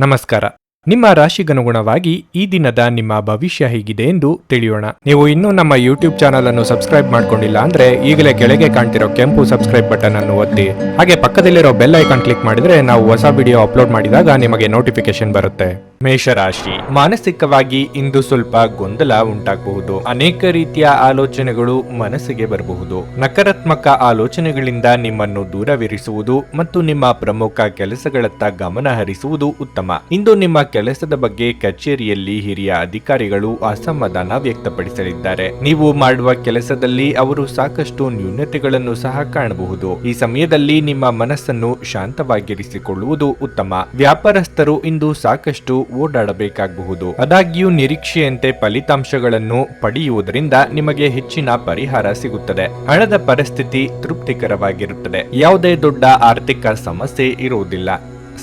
ನಮಸ್ಕಾರ. ನಿಮ್ಮ ರಾಶಿಗನುಗುಣವಾಗಿ ಈ ದಿನದ ನಿಮ್ಮ ಭವಿಷ್ಯ ಹೇಗಿದೆ ಎಂದು ತಿಳಿಯೋಣ. ನೀವು ಇನ್ನೂ ನಮ್ಮ ಯೂಟ್ಯೂಬ್ ಚಾನಲ್ ಅನ್ನು ಸಬ್ಸ್ಕ್ರೈಬ್ ಮಾಡ್ಕೊಂಡಿಲ್ಲ ಅಂದ್ರೆ ಈಗಲೇ ಕೆಳಗೆ ಕಾಣ್ತಿರೋ ಕೆಂಪು ಸಬ್ಸ್ಕ್ರೈಬ್ ಬಟನ್ ಅನ್ನು ಒತ್ತಿ, ಹಾಗೆ ಪಕ್ಕದಲ್ಲಿರೋ ಬೆಲ್ ಐಕಾನ್ ಕ್ಲಿಕ್ ಮಾಡಿದ್ರೆ ನಾವು ಹೊಸ ವಿಡಿಯೋ ಅಪ್ಲೋಡ್ ಮಾಡಿದಾಗ ನಿಮಗೆ ನೋಟಿಫಿಕೇಶನ್ ಬರುತ್ತೆ. ಮೇಷರಾಶಿ, ಮಾನಸಿಕವಾಗಿ ಇಂದು ಸ್ವಲ್ಪ ಗೊಂದಲ ಉಂಟಾಗಬಹುದು. ಅನೇಕ ರೀತಿಯ ಆಲೋಚನೆಗಳು ಮನಸ್ಸಿಗೆ ಬರಬಹುದು. ನಕಾರಾತ್ಮಕ ಆಲೋಚನೆಗಳಿಂದ ನಿಮ್ಮನ್ನು ದೂರವಿರಿಸುವುದು ಮತ್ತು ನಿಮ್ಮ ಪ್ರಮುಖ ಕೆಲಸಗಳತ್ತ ಗಮನ ಹರಿಸುವುದು ಉತ್ತಮ. ಇಂದು ನಿಮ್ಮ ಕೆಲಸದ ಬಗ್ಗೆ ಕಚೇರಿಯಲ್ಲಿ ಹಿರಿಯ ಅಧಿಕಾರಿಗಳು ಅಸಮಾಧಾನ ವ್ಯಕ್ತಪಡಿಸಲಿದ್ದಾರೆ. ನೀವು ಮಾಡುವ ಕೆಲಸದಲ್ಲಿ ಅವರು ಸಾಕಷ್ಟು ನ್ಯೂನತೆಗಳನ್ನು ಸಹ ಕಾಣಬಹುದು. ಈ ಸಮಯದಲ್ಲಿ ನಿಮ್ಮ ಮನಸ್ಸನ್ನು ಶಾಂತವಾಗಿರಿಸಿಕೊಳ್ಳುವುದು ಉತ್ತಮ. ವ್ಯಾಪಾರಸ್ಥರು ಇಂದು ಸಾಕಷ್ಟು ಓಡಾಡಬೇಕಾಗಬಹುದು. ಆದಾಗ್ಯೂ ನಿರೀಕ್ಷೆಯಂತೆ ಫಲಿತಾಂಶಗಳನ್ನು ಪಡೆಯುವುದರಿಂದ ನಿಮಗೆ ಹೆಚ್ಚಿನ ಪರಿಹಾರ ಸಿಗುತ್ತದೆ. ಹಣದ ಪರಿಸ್ಥಿತಿ ತೃಪ್ತಿಕರವಾಗಿರುತ್ತದೆ. ಯಾವುದೇ ದೊಡ್ಡ ಆರ್ಥಿಕ ಸಮಸ್ಯೆ ಇರುವುದಿಲ್ಲ.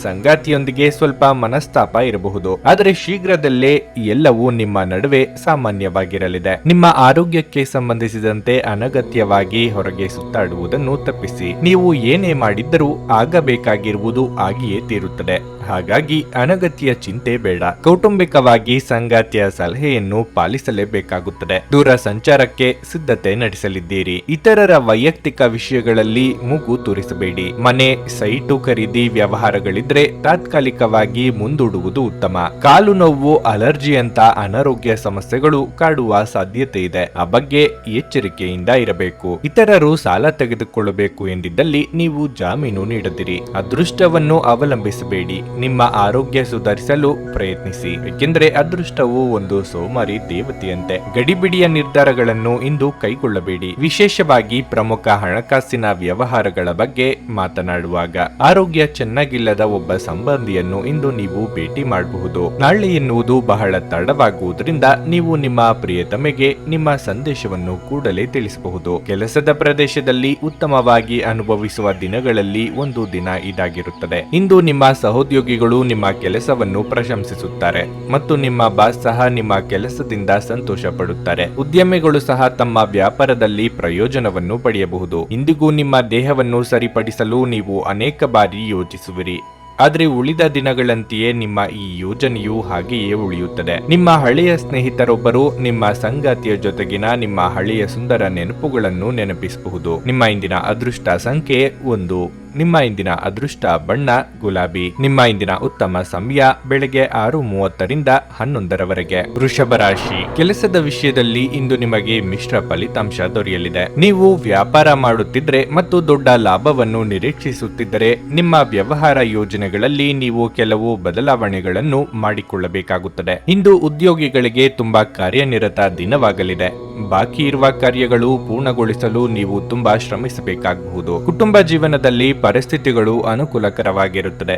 ಸಂಗಾತಿಯೊಂದಿಗೆ ಸ್ವಲ್ಪ ಮನಸ್ತಾಪ ಇರಬಹುದು, ಆದರೆ ಶೀಘ್ರದಲ್ಲೇ ಎಲ್ಲವೂ ನಿಮ್ಮ ನಡುವೆ ಸಾಮಾನ್ಯವಾಗಿರಲಿದೆ. ನಿಮ್ಮ ಆರೋಗ್ಯಕ್ಕೆ ಸಂಬಂಧಿಸಿದಂತೆ ಅನಗತ್ಯವಾಗಿ ಹೊರಗೆ ಸುತ್ತಾಡುವುದನ್ನು ತಪ್ಪಿಸಿ. ನೀವು ಏನೇ ಮಾಡಿದ್ದರೂ ಆಗಬೇಕಾಗಿರುವುದು ಆಗಿಯೇ ತೀರುತ್ತದೆ. ಹಾಗಾಗಿ ಅನಗತ್ಯ ಚಿಂತೆ ಬೇಡ. ಕೌಟುಂಬಿಕವಾಗಿ ಸಂಗಾತಿಯ ಸಲಹೆಯನ್ನು ಪಾಲಿಸಲೇಬೇಕಾಗುತ್ತದೆ. ದೂರ ಸಂಚಾರಕ್ಕೆ ಸಿದ್ಧತೆ ನಡೆಸಲಿದ್ದೀರಿ. ಇತರರ ವೈಯಕ್ತಿಕ ವಿಷಯಗಳಲ್ಲಿ ಮೂಗು ತೂರಿಸಬೇಡಿ. ಮನೆ, ಸೈಟು ಖರೀದಿ ವ್ಯವಹಾರಗಳಿದ್ರೆ ತಾತ್ಕಾಲಿಕವಾಗಿ ಮುಂದೂಡುವುದು ಉತ್ತಮ. ಕಾಲು ನೋವು, ಅಲರ್ಜಿಯಂತ ಅನಾರೋಗ್ಯ ಸಮಸ್ಯೆಗಳು ಕಾಡುವ ಸಾಧ್ಯತೆ ಇದೆ. ಆ ಬಗ್ಗೆ ಎಚ್ಚರಿಕೆಯಿಂದ ಇರಬೇಕು. ಇತರರು ಸಾಲ ತೆಗೆದುಕೊಳ್ಳಬೇಕು ಎಂದಿದ್ದಲ್ಲಿ ನೀವು ಜಾಮೀನು ನೀಡದಿರಿ. ಅದೃಷ್ಟವನ್ನು ಅವಲಂಬಿಸಬೇಡಿ. ನಿಮ್ಮ ಆರೋಗ್ಯ ಸುಧಾರಿಸಲು ಪ್ರಯತ್ನಿಸಿ, ಏಕೆಂದರೆ ಅದೃಷ್ಟವು ಒಂದು ಸೋಮಾರಿ ದೇವತೆಯಂತೆ. ಗಡಿಬಿಡಿಯ ನಿರ್ಧಾರಗಳನ್ನು ಇಂದು ಕೈಗೊಳ್ಳಬೇಡಿ. ವಿಶೇಷವಾಗಿ ಪ್ರಮುಖ ಹಣಕಾಸಿನ ವ್ಯವಹಾರಗಳ ಬಗ್ಗೆ ಮಾತನಾಡುವಾಗ ಆರೋಗ್ಯ ಚೆನ್ನಾಗಿಲ್ಲದ ಒಬ್ಬ ಸಂಬಂಧಿಯನ್ನು ಇಂದು ನೀವು ಭೇಟಿ ಮಾಡಬಹುದು. ನಾಳೆ ಎನ್ನುವುದು ಬಹಳ ತಡವಾಗುವುದರಿಂದ ನೀವು ನಿಮ್ಮ ಪ್ರಿಯತಮೆಗೆ ನಿಮ್ಮ ಸಂದೇಶವನ್ನು ಕೂಡಲೇ ತಿಳಿಸಬಹುದು. ಕೆಲಸದ ಪ್ರದೇಶದಲ್ಲಿ ಉತ್ತಮವಾಗಿ ಅನುಭವಿಸುವ ದಿನಗಳಲ್ಲಿ ಒಂದು ದಿನ ಇದಾಗಿರುತ್ತದೆ. ಇಂದು ನಿಮ್ಮ ಸಹೋದ್ಯೋಗಿಗಳು ನಿಮ್ಮ ಕೆಲಸವನ್ನು ಪ್ರಶಂಸಿಸುತ್ತಾರೆ ಮತ್ತು ನಿಮ್ಮ ಬಾಸ್ ಸಹ ನಿಮ್ಮ ಕೆಲಸದಿಂದ ಸಂತೋಷ ಪಡುತ್ತಾರೆ. ಉದ್ಯಮಿಗಳು ಸಹ ತಮ್ಮ ವ್ಯಾಪಾರದಲ್ಲಿ ಪ್ರಯೋಜನವನ್ನು ಪಡೆಯಬಹುದು. ಇಂದಿಗೂ ನಿಮ್ಮ ದೇಹವನ್ನು ಸರಿಪಡಿಸಲು ನೀವು ಅನೇಕ ಬಾರಿ ಯೋಚಿಸುವಿರಿ, ಆದರೆ ಉಳಿದ ದಿನಗಳಂತೆಯೇ ನಿಮ್ಮ ಈ ಯೋಜನೆಯು ಹಾಗೆಯೇ ಉಳಿಯುತ್ತದೆ. ನಿಮ್ಮ ಹಳೆಯ ಸ್ನೇಹಿತರೊಬ್ಬರು ನಿಮ್ಮ ಸಂಗಾತಿಯ ಜೊತೆಗಿನ ನಿಮ್ಮ ಹಳೆಯ ಸುಂದರ ನೆನಪುಗಳನ್ನು ನೆನಪಿಸಬಹುದು. ನಿಮ್ಮ ಇಂದಿನ ಅದೃಷ್ಟ ಸಂಖ್ಯೆ 1. ನಿಮ್ಮ ಇಂದಿನ ಅದೃಷ್ಟ ಬಣ್ಣ ಗುಲಾಬಿ. ನಿಮ್ಮ ಇಂದಿನ ಉತ್ತಮ ಸಮಯ ಬೆಳಗ್ಗೆ 6:30ರಿಂದ 11ರವರೆಗೆ. ವೃಷಭ ರಾಶಿ, ಕೆಲಸದ ವಿಷಯದಲ್ಲಿ ಇಂದು ನಿಮಗೆ ಮಿಶ್ರ ಫಲಿತಾಂಶ ದೊರೆಯಲಿದೆ. ನೀವು ವ್ಯಾಪಾರ ಮಾಡುತ್ತಿದ್ರೆ ಮತ್ತು ದೊಡ್ಡ ಲಾಭವನ್ನು ನಿರೀಕ್ಷಿಸುತ್ತಿದ್ದರೆ ನಿಮ್ಮ ವ್ಯವಹಾರ ಯೋಜನೆಗಳಲ್ಲಿ ನೀವು ಕೆಲವು ಬದಲಾವಣೆಗಳನ್ನು ಮಾಡಿಕೊಳ್ಳಬೇಕಾಗುತ್ತದೆ. ಇಂದು ಉದ್ಯೋಗಿಗಳಿಗೆ ತುಂಬಾ ಕಾರ್ಯನಿರತ ದಿನವಾಗಲಿದೆ. ಬಾಕಿ ಇರುವ ಕಾರ್ಯಗಳು ಪೂರ್ಣಗೊಳಿಸಲು ನೀವು ತುಂಬಾ ಶ್ರಮಿಸಬೇಕಾಗಬಹುದು. ಕುಟುಂಬ ಜೀವನದಲ್ಲಿ ಪರಿಸ್ಥಿತಿಗಳು ಅನುಕೂಲಕರವಾಗಿರುತ್ತದೆ.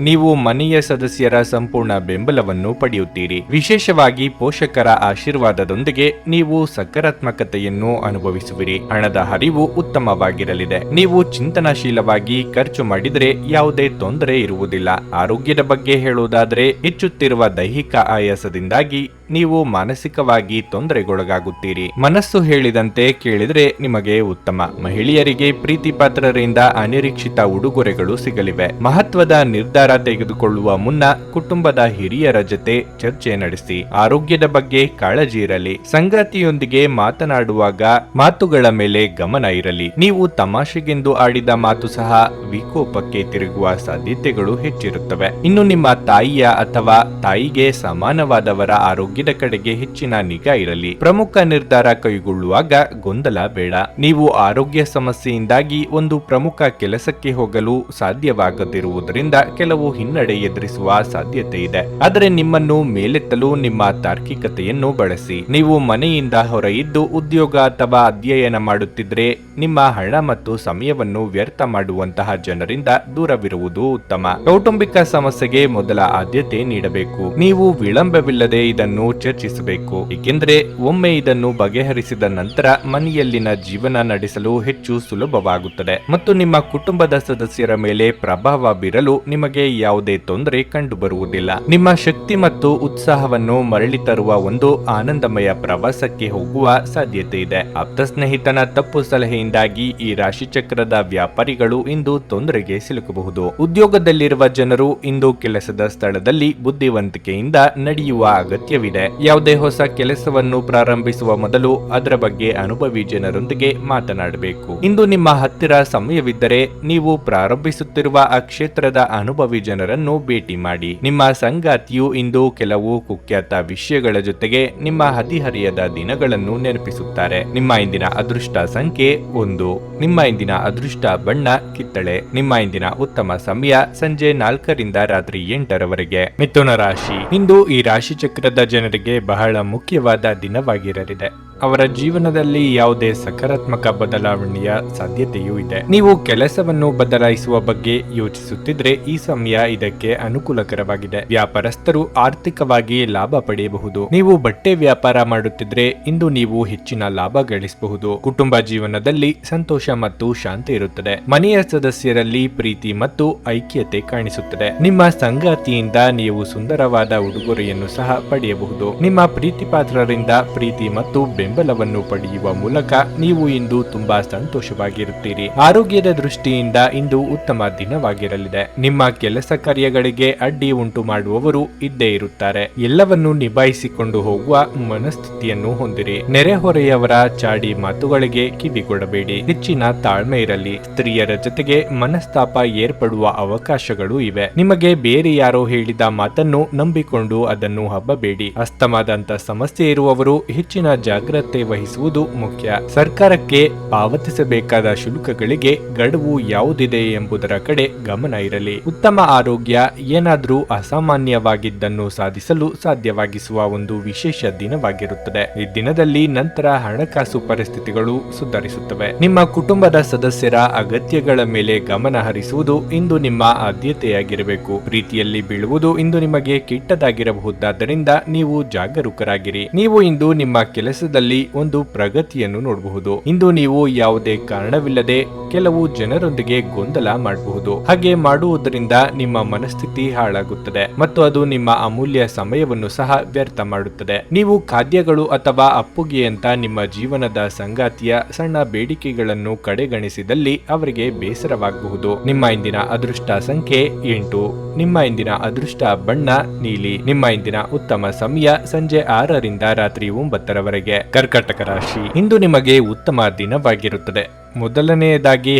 ನೀವು ಮನೆಯ ಸದಸ್ಯರ ಸಂಪೂರ್ಣ ಬೆಂಬಲವನ್ನು ಪಡೆಯುತ್ತೀರಿ. ವಿಶೇಷವಾಗಿ ಪೋಷಕರ ಆಶೀರ್ವಾದದೊಂದಿಗೆ ನೀವು ಸಕಾರಾತ್ಮಕತೆಯನ್ನು ಅನುಭವಿಸುವಿರಿ. ಹಣದ ಹರಿವು ಉತ್ತಮವಾಗಿರಲಿದೆ. ನೀವು ಚಿಂತನಾಶೀಲವಾಗಿ ಖರ್ಚು ಮಾಡಿದರೆ ಯಾವುದೇ ತೊಂದರೆ ಇರುವುದಿಲ್ಲ. ಆರೋಗ್ಯದ ಬಗ್ಗೆ ಹೇಳುವುದಾದರೆ ಹೆಚ್ಚುತ್ತಿರುವ ದೈಹಿಕ ಆಯಾಸದಿಂದಾಗಿ ನೀವು ಮಾನಸಿಕವಾಗಿ ತೊಂದರೆಗೊಳಗಾಗುತ್ತೀರಿ. ಮನಸ್ಸು ಹೇಳಿದಂತೆ ಕೇಳಿದರೆ ನಿಮಗೆ ಉತ್ತಮ. ಮಹಿಳೆಯರಿಗೆ ಪ್ರೀತಿ ಪಾತ್ರರಿಂದ ಅನಿರೀಕ್ಷಿತ ಉಡುಗೊರೆಗಳು ಸಿಗಲಿವೆ. ಮಹತ್ವದ ನಿರ್ಧಾರ ತೆಗೆದುಕೊಳ್ಳುವ ಮುನ್ನ ಕುಟುಂಬದ ಹಿರಿಯರ ಜೊತೆ ಚರ್ಚೆ ನಡೆಸಿ. ಆರೋಗ್ಯದ ಬಗ್ಗೆ ಕಾಳಜಿ ಇರಲಿ. ಸಂಗಾತಿಯೊಂದಿಗೆ ಮಾತನಾಡುವಾಗ ಮಾತುಗಳ ಮೇಲೆ ಗಮನ ಇರಲಿ. ನೀವು ತಮಾಷೆಗೆಂದು ಆಡಿದ ಮಾತು ಸಹ ವಿಕೋಪಕ್ಕೆ ತಿರುಗುವ ಸಾಧ್ಯತೆಗಳು ಹೆಚ್ಚಿರುತ್ತವೆ. ಇನ್ನು ನಿಮ್ಮ ತಾಯಿಯ ಅಥವಾ ತಾಯಿಗೆ ಸಮಾನವಾದವರ ಆರೋಗ್ಯದ ಕಡೆಗೆ ಹೆಚ್ಚಿನ ನಿಗಾ ಇರಲಿ. ಪ್ರಮುಖ ನಿರ್ಧಾರ ಕೈಗೊಳ್ಳುವಾಗ ಗೊಂದಲ ಬೇಡ. ನೀವು ಆರೋಗ್ಯ ಸಮಸ್ಯೆಯಿಂದಾಗಿ ಒಂದು ಪ್ರಮುಖ ಕೆಲಸಕ್ಕೆ ಹೋಗಲು ಸಾಧ್ಯವಾಗದಿರುವುದರಿಂದ ಕೆಲವು ಹಿನ್ನಡೆ ಎದುರಿಸುವ ಸಾಧ್ಯತೆ ಇದೆ. ಆದರೆ ನಿಮ್ಮನ್ನು ಮೇಲೆತ್ತಲು ನಿಮ್ಮ ತಾರ್ಕಿಕತೆಯನ್ನು ಬಳಸಿ. ನೀವು ಮನೆಯಿಂದ ಹೊರಯಿದ್ದು ಉದ್ಯೋಗ ಅಥವಾ ಅಧ್ಯಯನ ಮಾಡುತ್ತಿದ್ರೆ ನಿಮ್ಮ ಹಣ ಮತ್ತು ಸಮಯವನ್ನು ವ್ಯರ್ಥ ಮಾಡುವಂತಹ ಜನರಿಂದ ದೂರವಿರುವುದು ಉತ್ತಮ. ಕೌಟುಂಬಿಕ ಸಮಸ್ಯೆಗೆ ಮೊದಲ ಆದ್ಯತೆ ನೀಡಬೇಕು. ನೀವು ವಿಳಂಬವಿಲ್ಲದೆ ಇದನ್ನು ವಿಷಯವನ್ನು ಚರ್ಚಿಸಬೇಕು. ಏಕೆಂದರೆ ಒಮ್ಮೆ ಇದನ್ನು ಬಗೆಹರಿಸಿದ ನಂತರ ಮನೆಯಲ್ಲಿನ ಜೀವನ ನಡೆಸಲು ಹೆಚ್ಚು ಸುಲಭವಾಗುತ್ತದೆ ಮತ್ತು ನಿಮ್ಮ ಕುಟುಂಬದ ಸದಸ್ಯರ ಮೇಲೆ ಪ್ರಭಾವ ಬೀರಲು ನಿಮಗೆ ಯಾವುದೇ ತೊಂದರೆ ಕಂಡುಬರುವುದಿಲ್ಲ. ನಿಮ್ಮ ಶಕ್ತಿ ಮತ್ತು ಉತ್ಸಾಹವನ್ನು ಮರಳಿ ತರುವ ಒಂದು ಆನಂದಮಯ ಪ್ರವಾಸಕ್ಕೆ ಹೋಗುವ ಸಾಧ್ಯತೆ ಇದೆ. ಆಪ್ತ ಸ್ನೇಹಿತನ ತಪ್ಪು ಸಲಹೆಯಿಂದಾಗಿ ಈ ರಾಶಿಚಕ್ರದ ವ್ಯಾಪಾರಿಗಳು ಇಂದು ತೊಂದರೆಗೆ ಸಿಲುಕಬಹುದು. ಉದ್ಯೋಗದಲ್ಲಿರುವ ಜನರು ಇಂದು ಕೆಲಸದ ಸ್ಥಳದಲ್ಲಿ ಬುದ್ಧಿವಂತಿಕೆಯಿಂದ ನಡೆಯುವ ಅಗತ್ಯವಿದೆ. ಯಾವುದೇ ಹೊಸ ಕೆಲಸವನ್ನು ಪ್ರಾರಂಭಿಸುವ ಮೊದಲು ಅದರ ಬಗ್ಗೆ ಅನುಭವಿ ಜನರೊಂದಿಗೆ ಮಾತನಾಡಬೇಕು. ಇಂದು ನಿಮ್ಮ ಹತ್ತಿರ ಸಮಯವಿದ್ದರೆ ನೀವು ಪ್ರಾರಂಭಿಸುತ್ತಿರುವ ಆ ಕ್ಷೇತ್ರದ ಅನುಭವಿ ಜನರನ್ನು ಭೇಟಿ ಮಾಡಿ. ನಿಮ್ಮ ಸಂಗಾತಿಯು ಇಂದು ಕೆಲವು ಕುಖ್ಯಾತ ವಿಷಯಗಳ ಜೊತೆಗೆ ನಿಮ್ಮ ಹದಿಹರೆಯದ ದಿನಗಳನ್ನು ನೆನಪಿಸುತ್ತಾರೆ. ನಿಮ್ಮ ಇಂದಿನ ಅದೃಷ್ಟ ಸಂಖ್ಯೆ 1. ನಿಮ್ಮ ಇಂದಿನ ಅದೃಷ್ಟ ಬಣ್ಣ ಕಿತ್ತಳೆ. ನಿಮ್ಮ ಇಂದಿನ ಉತ್ತಮ ಸಮಯ ಸಂಜೆ 4ರಿಂದ ರಾತ್ರಿ 8ರವರೆಗೆ. ಮಿಥುನ ರಾಶಿ. ಇಂದು ಈ ರಾಶಿ ಚಕ್ರದ ಜನರಿಗೆ ಬಹಳ ಮುಖ್ಯವಾದ ದಿನವಾಗಿರಲಿದೆ. ಅವರ ಜೀವನದಲ್ಲಿ ಯಾವುದೇ ಸಕಾರಾತ್ಮಕ ಬದಲಾವಣೆಯ ಸಾಧ್ಯತೆಯೂ ಇದೆ. ನೀವು ಕೆಲಸವನ್ನು ಬದಲಾಯಿಸುವ ಬಗ್ಗೆ ಯೋಚಿಸುತ್ತಿದ್ರೆ ಈ ಸಮಯ ಇದಕ್ಕೆ ಅನುಕೂಲಕರವಾಗಿದೆ. ವ್ಯಾಪಾರಸ್ಥರು ಆರ್ಥಿಕವಾಗಿ ಲಾಭ ಪಡೆಯಬಹುದು. ನೀವು ಬಟ್ಟೆ ವ್ಯಾಪಾರ ಮಾಡುತ್ತಿದ್ರೆ ಇಂದು ನೀವು ಹೆಚ್ಚಿನ ಲಾಭ ಗಳಿಸಬಹುದು. ಕುಟುಂಬ ಜೀವನದಲ್ಲಿ ಸಂತೋಷ ಮತ್ತು ಶಾಂತಿ ಇರುತ್ತದೆ. ಮನೆಯ ಸದಸ್ಯರಲ್ಲಿ ಪ್ರೀತಿ ಮತ್ತು ಐಕ್ಯತೆ ಕಾಣಿಸುತ್ತದೆ. ನಿಮ್ಮ ಸಂಗಾತಿಯಿಂದ ನೀವು ಸುಂದರವಾದ ಉಡುಗೊರೆಯನ್ನು ಸಹ ಪಡೆಯಬಹುದು. ನಿಮ್ಮ ಪ್ರೀತಿ ಪಾತ್ರರಿಂದ ಪ್ರೀತಿ ಮತ್ತು ಬೆಂಬಲವನ್ನು ಪಡೆಯುವ ಮೂಲಕ ನೀವು ಇಂದು ತುಂಬಾ ಸಂತೋಷವಾಗಿರುತ್ತೀರಿ. ಆರೋಗ್ಯದ ದೃಷ್ಟಿಯಿಂದ ಇಂದು ಉತ್ತಮ ದಿನವಾಗಿರಲಿದೆ. ನಿಮ್ಮ ಕೆಲಸ ಕಾರ್ಯಗಳಿಗೆ ಅಡ್ಡಿ ಉಂಟು ಮಾಡುವವರು ಇದ್ದೇ ಇರುತ್ತಾರೆ. ಎಲ್ಲವನ್ನೂ ನಿಭಾಯಿಸಿಕೊಂಡು ಹೋಗುವ ಮನಸ್ಥಿತಿಯನ್ನು ಹೊಂದಿರಿ. ನೆರೆಹೊರೆಯವರ ಚಾಡಿ ಮಾತುಗಳಿಗೆ ಕಿವಿಗೊಡಬೇಡಿ. ಹೆಚ್ಚಿನ ತಾಳ್ಮೆ ಇರಲಿ. ಸ್ತ್ರೀಯರ ಜೊತೆಗೆ ಮನಸ್ತಾಪ ಏರ್ಪಡುವ ಅವಕಾಶಗಳು ಇವೆ. ನಿಮಗೆ ಬೇರೆ ಯಾರೋ ಹೇಳಿದ ಮಾತನ್ನು ನಂಬಿಕೊಂಡು ಅದನ್ನು ಹಬ್ಬಬೇಡಿ. ಅಸ್ತಮಾದಂತ ಸಮಸ್ಯೆ ಇರುವವರು ಹೆಚ್ಚಿನ ಜಾಗೃತಿ ವಹಿಸುವುದು ಮುಖ್ಯ. ಸರ್ಕಾರಕ್ಕೆ ಪಾವತಿಸಬೇಕಾದ ಶುಲ್ಕಗಳಿಗೆ ಗಡುವು ಯಾವುದಿದೆ ಎಂಬುದರ ಕಡೆ ಗಮನ ಇರಲಿ. ಉತ್ತಮ ಆರೋಗ್ಯ ಏನಾದರೂ ಅಸಾಮಾನ್ಯವಾಗಿದ್ದನ್ನು ಸಾಧಿಸಲು ಸಾಧ್ಯವಾಗಿಸುವ ಒಂದು ವಿಶೇಷ ದಿನವಾಗಿರುತ್ತದೆ. ಈ ದಿನದಲ್ಲಿ ನಂತರ ಹಣಕಾಸು ಪರಿಸ್ಥಿತಿಗಳು ಸುಧಾರಿಸುತ್ತವೆ. ನಿಮ್ಮ ಕುಟುಂಬದ ಸದಸ್ಯರ ಅಗತ್ಯಗಳ ಮೇಲೆ ಗಮನ ಹರಿಸುವುದು ಇಂದು ನಿಮ್ಮ ಆದ್ಯತೆಯಾಗಿರಬೇಕು. ಪ್ರೀತಿಯಲ್ಲಿ ಬೀಳುವುದು ಇಂದು ನಿಮಗೆ ಕೆಟ್ಟದಾಗಿರಬಹುದಾದ್ದರಿಂದ ನೀವು ಜಾಗರೂಕರಾಗಿರಿ. ನೀವು ಇಂದು ನಿಮ್ಮ ಕೆಲಸದಲ್ಲಿ ಒಂದು ಪ್ರಗತಿಯನ್ನು ನೋಡಬಹುದು. ಇಂದು ನೀವು ಯಾವುದೇ ಕಾರಣವಿಲ್ಲದೆ ಕೆಲವು ಜನರೊಂದಿಗೆ ಗೊಂದಲ ಮಾಡಬಹುದು. ಹಾಗೆ ಮಾಡುವುದರಿಂದ ನಿಮ್ಮ ಮನಸ್ಥಿತಿ ಹಾಳಾಗುತ್ತದೆ ಮತ್ತು ಅದು ನಿಮ್ಮ ಅಮೂಲ್ಯ ಸಮಯವನ್ನು ಸಹ ವ್ಯರ್ಥ ಮಾಡುತ್ತದೆ. ನೀವು ಖಾದ್ಯಗಳು ಅಥವಾ ಅಪ್ಪುಗೆಯಂತ ನಿಮ್ಮ ಜೀವನದ ಸಂಗಾತಿಯ ಸಣ್ಣ ಬೇಡಿಕೆಗಳನ್ನು ಕಡೆಗಣಿಸಿದಲ್ಲಿ ಅವರಿಗೆ ಬೇಸರವಾಗಬಹುದು. ನಿಮ್ಮ ಇಂದಿನ ಅದೃಷ್ಟ ಸಂಖ್ಯೆ 8. ನಿಮ್ಮ ಇಂದಿನ ಅದೃಷ್ಟ ಬಣ್ಣ ನೀಲಿ. ನಿಮ್ಮ ಇಂದಿನ ಉತ್ತಮ ಸಮಯ ಸಂಜೆ 6ರಿಂದ ರಾತ್ರಿ 9ರವರೆಗೆ. ಕರ್ಕಾಟಕ ರಾಶಿ. ಇಂದು ನಿಮಗೆ ಉತ್ತಮ ದಿನವಾಗಿರುತ್ತದೆ. ಮೊದಲನೆಯದಾಗಿ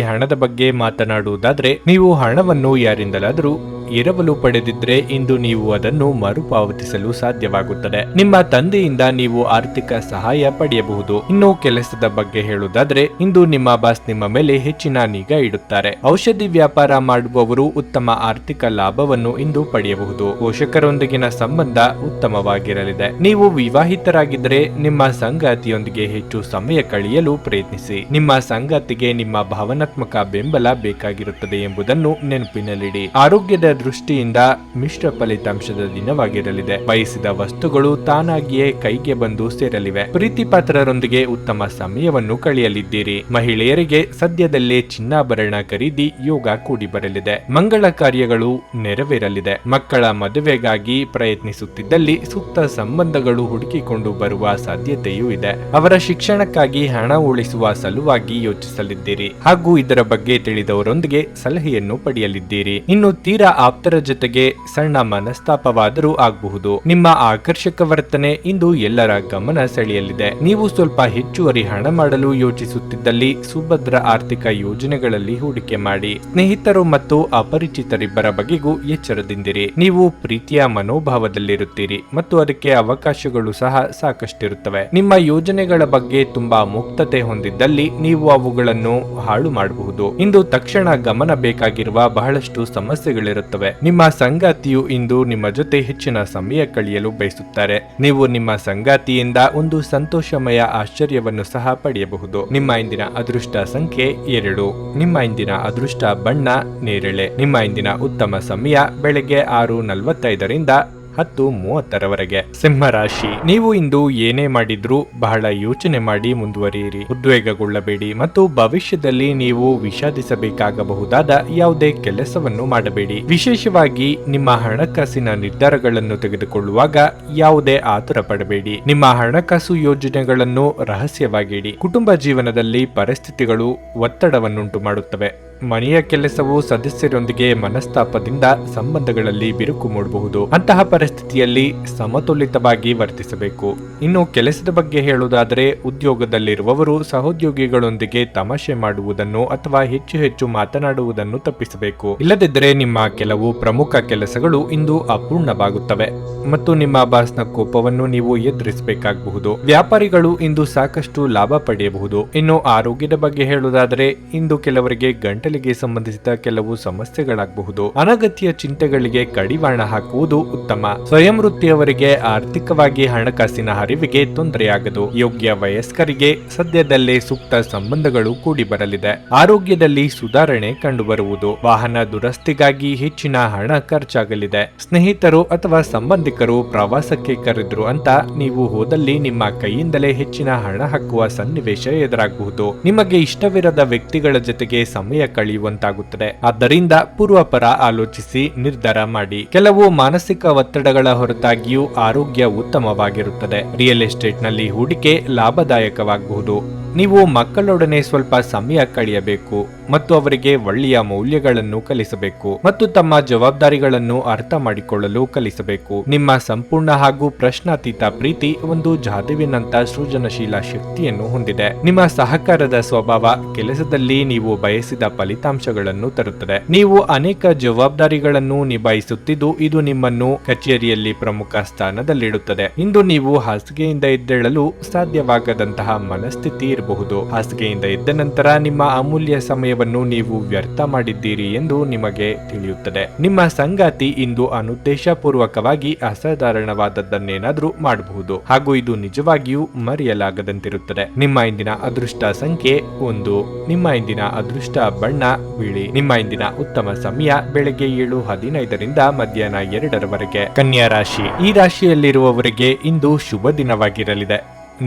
ಹಣದ ಬಗ್ಗೆ ಮಾತನಾಡುವುದಾದ್ರೆ, ನೀವು ಹಣವನ್ನು ಯಾರಿಂದಲಾದರೂ ಎರವಲು ಪಡೆದಿದ್ರೆ ಇಂದು ನೀವು ಅದನ್ನು ಮರುಪಾವತಿಸಲು ಸಾಧ್ಯವಾಗುತ್ತದೆ. ನಿಮ್ಮ ತಂದೆಯಿಂದ ನೀವು ಆರ್ಥಿಕ ಸಹಾಯ ಪಡೆಯಬಹುದು. ಇನ್ನು ಕೆಲಸದ ಬಗ್ಗೆ ಹೇಳುವುದಾದ್ರೆ, ಇಂದು ನಿಮ್ಮ ಬಾಸ್ ನಿಮ್ಮ ಮೇಲೆ ಹೆಚ್ಚಿನ ನಿಗಾ ಇಡುತ್ತಾರೆ. ಔಷಧಿ ವ್ಯಾಪಾರ ಮಾಡುವವರು ಉತ್ತಮ ಆರ್ಥಿಕ ಲಾಭವನ್ನು ಇಂದು ಪಡೆಯಬಹುದು. ಪೋಷಕರೊಂದಿಗಿನ ಸಂಬಂಧ ಉತ್ತಮವಾಗಿರಲಿದೆ. ನೀವು ವಿವಾಹಿತರಾಗಿದ್ದರೆ ನಿಮ್ಮ ಸಂಗಾತಿಯೊಂದಿಗೆ ಹೆಚ್ಚು ಸಮಯ ಕಳೆಯಲು ಪ್ರಯತ್ನಿಸಿ. ನಿಮ್ಮ ಸಂಗಾತಿಗೆ ನಿಮ್ಮ ಭಾವನಾತ್ಮಕ ಬೆಂಬಲ ಬೇಕಾಗಿರುತ್ತದೆ ಎಂಬುದನ್ನು ನೆನಪಿನಲ್ಲಿಡಿ. ಆರೋಗ್ಯದ ದೃಷ್ಟಿಯಿಂದ ಮಿಶ್ರ ಫಲಿತಾಂಶದ ದಿನವಾಗಿರಲಿದೆ. ಬಯಸಿದ ವಸ್ತುಗಳು ತಾನಾಗಿಯೇ ಕೈಗೆ ಬಂದು ಸೇರಲಿವೆ. ಪ್ರೀತಿ ಪಾತ್ರರೊಂದಿಗೆ ಉತ್ತಮ ಸಮಯವನ್ನು ಕಳೆಯಲಿದ್ದೀರಿ. ಮಹಿಳೆಯರಿಗೆ ಸದ್ಯದಲ್ಲೇ ಚಿನ್ನಾಭರಣ ಖರೀದಿ ಯೋಗ ಕೂಡಿ ಬರಲಿದೆ. ಮಂಗಳ ಕಾರ್ಯಗಳು ನೆರವೇರಲಿದೆ. ಮಕ್ಕಳ ಮದುವೆಗಾಗಿ ಪ್ರಯತ್ನಿಸುತ್ತಿದ್ದಲ್ಲಿ ಸೂಕ್ತ ಸಂಬಂಧಗಳು ಹುಡುಕಿಕೊಂಡು ಬರುವ ಸಾಧ್ಯತೆಯೂ ಇದೆ. ಅವರ ಶಿಕ್ಷಣಕ್ಕಾಗಿ ಹಣ ಉಳಿಸುವ ಸಲುವಾಗಿ ಯೋಚಿಸಲಿದ್ದೀರಿ ಹಾಗೂ ಇದರ ಬಗ್ಗೆ ತಿಳಿದವರೊಂದಿಗೆ ಸಲಹೆಯನ್ನು ಪಡೆಯಲಿದ್ದೀರಿ. ಇನ್ನು ತೀರಾ ಆಪ್ತರ ಜೊತೆಗೆ ಸಣ್ಣ ಮನಸ್ತಾಪವಾದರೂ ಆಗಬಹುದು. ನಿಮ್ಮ ಆಕರ್ಷಕ ವರ್ತನೆ ಇಂದು ಎಲ್ಲರ ಗಮನ ಸೆಳೆಯಲಿದೆ. ನೀವು ಸ್ವಲ್ಪ ಹೆಚ್ಚುವರಿ ಹಣ ಮಾಡಲು ಯೋಚಿಸುತ್ತಿದ್ದಲ್ಲಿ ಸುಭದ್ರ ಆರ್ಥಿಕ ಯೋಜನೆಗಳಲ್ಲಿ ಹೂಡಿಕೆ ಮಾಡಿ. ಸ್ನೇಹಿತರು ಮತ್ತು ಅಪರಿಚಿತರಿಬ್ಬರ ಬಗೆಗೂ ಎಚ್ಚರದಿಂದಿರಿ. ನೀವು ಪ್ರೀತಿಯ ಮನೋಭಾವದಲ್ಲಿರುತ್ತೀರಿ ಮತ್ತು ಅದಕ್ಕೆ ಅವಕಾಶಗಳು ಸಹ ಸಾಕಷ್ಟಿರುತ್ತವೆ. ನಿಮ್ಮ ಯೋಜನೆಗಳ ಬಗ್ಗೆ ತುಂಬಾ ಮುಕ್ತತೆ ಹೊಂದಿದ್ದಲ್ಲಿ ನೀವು ಅವುಗಳನ್ನು ಹಾಳು ಮಾಡಬಹುದು. ಇಂದು ತಕ್ಷಣ ಗಮನ ಬೇಕಾಗಿರುವ ಬಹಳಷ್ಟು ಸಮಸ್ಯೆಗಳಿರುತ್ತವೆ. ನಿಮ್ಮ ಸಂಗಾತಿಯು ಇಂದು ನಿಮ್ಮ ಜೊತೆ ಹೆಚ್ಚಿನ ಸಮಯ ಕಳೆಯಲು ಬಯಸುತ್ತಾರೆ. ನೀವು ನಿಮ್ಮ ಸಂಗಾತಿಯಿಂದ ಒಂದು ಸಂತೋಷಮಯ ಆಶ್ಚರ್ಯವನ್ನು ಸಹ ಪಡೆಯಬಹುದು. ನಿಮ್ಮ ಇಂದಿನ ಅದೃಷ್ಟ ಸಂಖ್ಯೆ 2. ನಿಮ್ಮ ಇಂದಿನ ಅದೃಷ್ಟ ಬಣ್ಣ ನೇರಳೆ. ನಿಮ್ಮ ಇಂದಿನ ಉತ್ತಮ ಸಮಯ ಬೆಳಗ್ಗೆ 6:45ರಿಂದ 10:30ರವರೆಗೆ. ಸಿಂಹ ರಾಶಿ, ನೀವು ಇಂದು ಏನೇ ಮಾಡಿದ್ರೂ ಬಹಳ ಯೋಚನೆ ಮಾಡಿ ಮುಂದುವರಿಯಿರಿ. ಉದ್ವೇಗಗೊಳ್ಳಬೇಡಿ ಮತ್ತು ಭವಿಷ್ಯದಲ್ಲಿ ನೀವು ವಿಷಾದಿಸಬೇಕಾಗಬಹುದಾದ ಯಾವುದೇ ಕೆಲಸವನ್ನು ಮಾಡಬೇಡಿ. ವಿಶೇಷವಾಗಿ ನಿಮ್ಮ ಹಣಕಾಸಿನ ನಿರ್ಧಾರಗಳನ್ನು ತೆಗೆದುಕೊಳ್ಳುವಾಗ ಯಾವುದೇ ಆತುರ ಪಡಬೇಡಿ. ನಿಮ್ಮ ಹಣಕಾಸು ಯೋಜನೆಗಳನ್ನು ರಹಸ್ಯವಾಗಿಡಿ. ಕುಟುಂಬ ಜೀವನದಲ್ಲಿ ಪರಿಸ್ಥಿತಿಗಳು ಒತ್ತಡವನ್ನುಂಟು ಮಾಡುತ್ತವೆ. ಮನೆಯ ಕೆಲಸವು ಸದಸ್ಯರೊಂದಿಗೆ ಮನಸ್ತಾಪದಿಂದ ಸಂಬಂಧಗಳಲ್ಲಿ ಬಿರುಕು ಮೂಡಬಹುದು. ಅಂತಹ ಪರಿಸ್ಥಿತಿಯಲ್ಲಿ ಸಮತೋಲಿತವಾಗಿ ವರ್ತಿಸಬೇಕು. ಇನ್ನು ಕೆಲಸದ ಬಗ್ಗೆ ಹೇಳುವುದಾದರೆ, ಉದ್ಯೋಗದಲ್ಲಿರುವವರು ಸಹೋದ್ಯೋಗಿಗಳೊಂದಿಗೆ ತಮಾಷೆ ಮಾಡುವುದನ್ನು ಅಥವಾ ಹೆಚ್ಚು ಹೆಚ್ಚು ಮಾತನಾಡುವುದನ್ನು ತಪ್ಪಿಸಬೇಕು. ಇಲ್ಲದಿದ್ದರೆ ನಿಮ್ಮ ಕೆಲವು ಪ್ರಮುಖ ಕೆಲಸಗಳು ಇಂದು ಅಪೂರ್ಣವಾಗುತ್ತವೆ ಮತ್ತು ನಿಮ್ಮ ಬಾಸ್ನ ಕೋಪವನ್ನು ನೀವು ಎದುರಿಸಬೇಕಾಗಬಹುದು. ವ್ಯಾಪಾರಿಗಳು ಇಂದು ಸಾಕಷ್ಟು ಲಾಭ ಪಡೆಯಬಹುದು. ಇನ್ನು ಆರೋಗ್ಯದ ಬಗ್ಗೆ ಹೇಳುವುದಾದರೆ, ಇಂದು ಕೆಲವರಿಗೆ ಗಂಟಲಿಗೆ ಸಂಬಂಧಿಸಿದ ಕೆಲವು ಸಮಸ್ಯೆಗಳಾಗಬಹುದು. ಅನಗತ್ಯ ಚಿಂತೆಗಳಿಗೆ ಕಡಿವಾಣ ಹಾಕುವುದು ಉತ್ತಮ. ಸ್ವಯಂ ವೃತ್ತಿಯವರಿಗೆ ಆರ್ಥಿಕವಾಗಿ ಹಣಕಾಸಿನ ಹರಿವಿಗೆ ತೊಂದರೆಯಾಗದು. ಯೋಗ್ಯ ವಯಸ್ಕರಿಗೆ ಸದ್ಯದಲ್ಲೇ ಸೂಕ್ತ ಸಂಬಂಧಗಳು ಕೂಡಿ ಬರಲಿದೆ. ಆರೋಗ್ಯದಲ್ಲಿ ಸುಧಾರಣೆ ಕಂಡುಬರುವುದು. ವಾಹನ ದುರಸ್ತಿಗಾಗಿ ಹೆಚ್ಚಿನ ಹಣ ಖರ್ಚಾಗಲಿದೆ. ಸ್ನೇಹಿತರು ಅಥವಾ ಸಂಬಂಧಿಕರು ಪ್ರವಾಸಕ್ಕೆ ಕರೆದ್ರು ಅಂತ ನೀವು ಹೋದಲ್ಲಿ ನಿಮ್ಮ ಕೈಯಿಂದಲೇ ಹೆಚ್ಚಿನ ಹಣ ಹಾಕುವ ಸನ್ನಿವೇಶ ಎದುರಾಗಬಹುದು. ನಿಮಗೆ ಇಷ್ಟವಿರದ ವ್ಯಕ್ತಿಗಳ ಜೊತೆಗೆ ಸಮಯ ಕಳೆಯುವಂತಾಗುತ್ತದೆ. ಆದ್ದರಿಂದ ಪೂರ್ವಪರ ಆಲೋಚಿಸಿ ನಿರ್ಧಾರ ಮಾಡಿ. ಕೆಲವು ಮಾನಸಿಕ ಒತ್ತಡಗಳ ಹೊರತಾಗಿಯೂ ಆರೋಗ್ಯ ಉತ್ತಮವಾಗಿರುತ್ತದೆ. ರಿಯಲ್ ಎಸ್ಟೇಟ್ ನಲ್ಲಿ ಹೂಡಿಕೆ ಲಾಭದಾಯಕವಾಗಬಹುದು. ನೀವು ಮಕ್ಕಳೊಡನೆ ಸ್ವಲ್ಪ ಸಮಯ ಕಳೆಯಬೇಕು ಮತ್ತು ಅವರಿಗೆ ಒಳ್ಳೆಯ ಮೌಲ್ಯಗಳನ್ನು ಕಲಿಸಬೇಕು ಮತ್ತು ತಮ್ಮ ಜವಾಬ್ದಾರಿಗಳನ್ನು ಅರ್ಥ ಮಾಡಿಕೊಳ್ಳಲು ಕಲಿಸಬೇಕು. ನಿಮ್ಮ ಸಂಪೂರ್ಣ ಹಾಗೂ ಪ್ರಶ್ನಾತೀತ ಪ್ರೀತಿ ಒಂದು ಜಾದುವಿನಂತ ಸೃಜನಶೀಲ ಶಕ್ತಿಯನ್ನು ಹೊಂದಿದೆ. ನಿಮ್ಮ ಸಹಕಾರದ ಸ್ವಭಾವ ಕೆಲಸದಲ್ಲಿ ನೀವು ಬಯಸಿದ ಫಲಿತಾಂಶಗಳನ್ನು ತರುತ್ತದೆ. ನೀವು ಅನೇಕ ಜವಾಬ್ದಾರಿಗಳನ್ನು ನಿಭಾಯಿಸುತ್ತಿದ್ದು ಇದು ನಿಮ್ಮನ್ನು ಕಚೇರಿಯಲ್ಲಿ ಪ್ರಮುಖ ಸ್ಥಾನದಲ್ಲಿಡುತ್ತದೆ. ಇಂದು ನೀವು ಹಾಸಿಗೆಯಿಂದ ಎದ್ದೇಳಲು ಸಾಧ್ಯವಾಗದಂತಹ ಮನಸ್ಥಿತಿ ಇರಬಹುದು. ಹಾಸಿಗೆಯಿಂದ ಎದ್ದ ನಂತರ ನಿಮ್ಮ ಅಮೂಲ್ಯ ಸಮಯವನ್ನು ನೀವು ವ್ಯರ್ಥ ಮಾಡಿದ್ದೀರಿ ಎಂದು ನಿಮಗೆ ತಿಳಿಯುತ್ತದೆ. ನಿಮ್ಮ ಸಂಗಾತಿ ಇಂದು ಅನುದ್ದೇಶಪೂರ್ವಕವಾಗಿ ಅಸಾಧಾರಣವಾದದ್ದನ್ನೇನಾದ್ರೂ ಮಾಡಬಹುದು ಹಾಗೂ ಇದು ನಿಜವಾಗಿಯೂ ಮರೆಯಲಾಗದಂತಿರುತ್ತದೆ. ನಿಮ್ಮ ಇಂದಿನ ಅದೃಷ್ಟ ಸಂಖ್ಯೆ 1. ನಿಮ್ಮ ಇಂದಿನ ಅದೃಷ್ಟ ಬಣ್ಣ ಬಿಳಿ. ನಿಮ್ಮ ಇಂದಿನ ಉತ್ತಮ ಸಮಯ ಬೆಳಗ್ಗೆ 7:15ರಿಂದ ಮಧ್ಯಾಹ್ನ 2ರವರೆಗೆ. ಕನ್ಯಾ ರಾಶಿ, ಈ ರಾಶಿಯಲ್ಲಿರುವವರಿಗೆ ಇಂದು ಶುಭ ದಿನವಾಗಿರಲಿದೆ.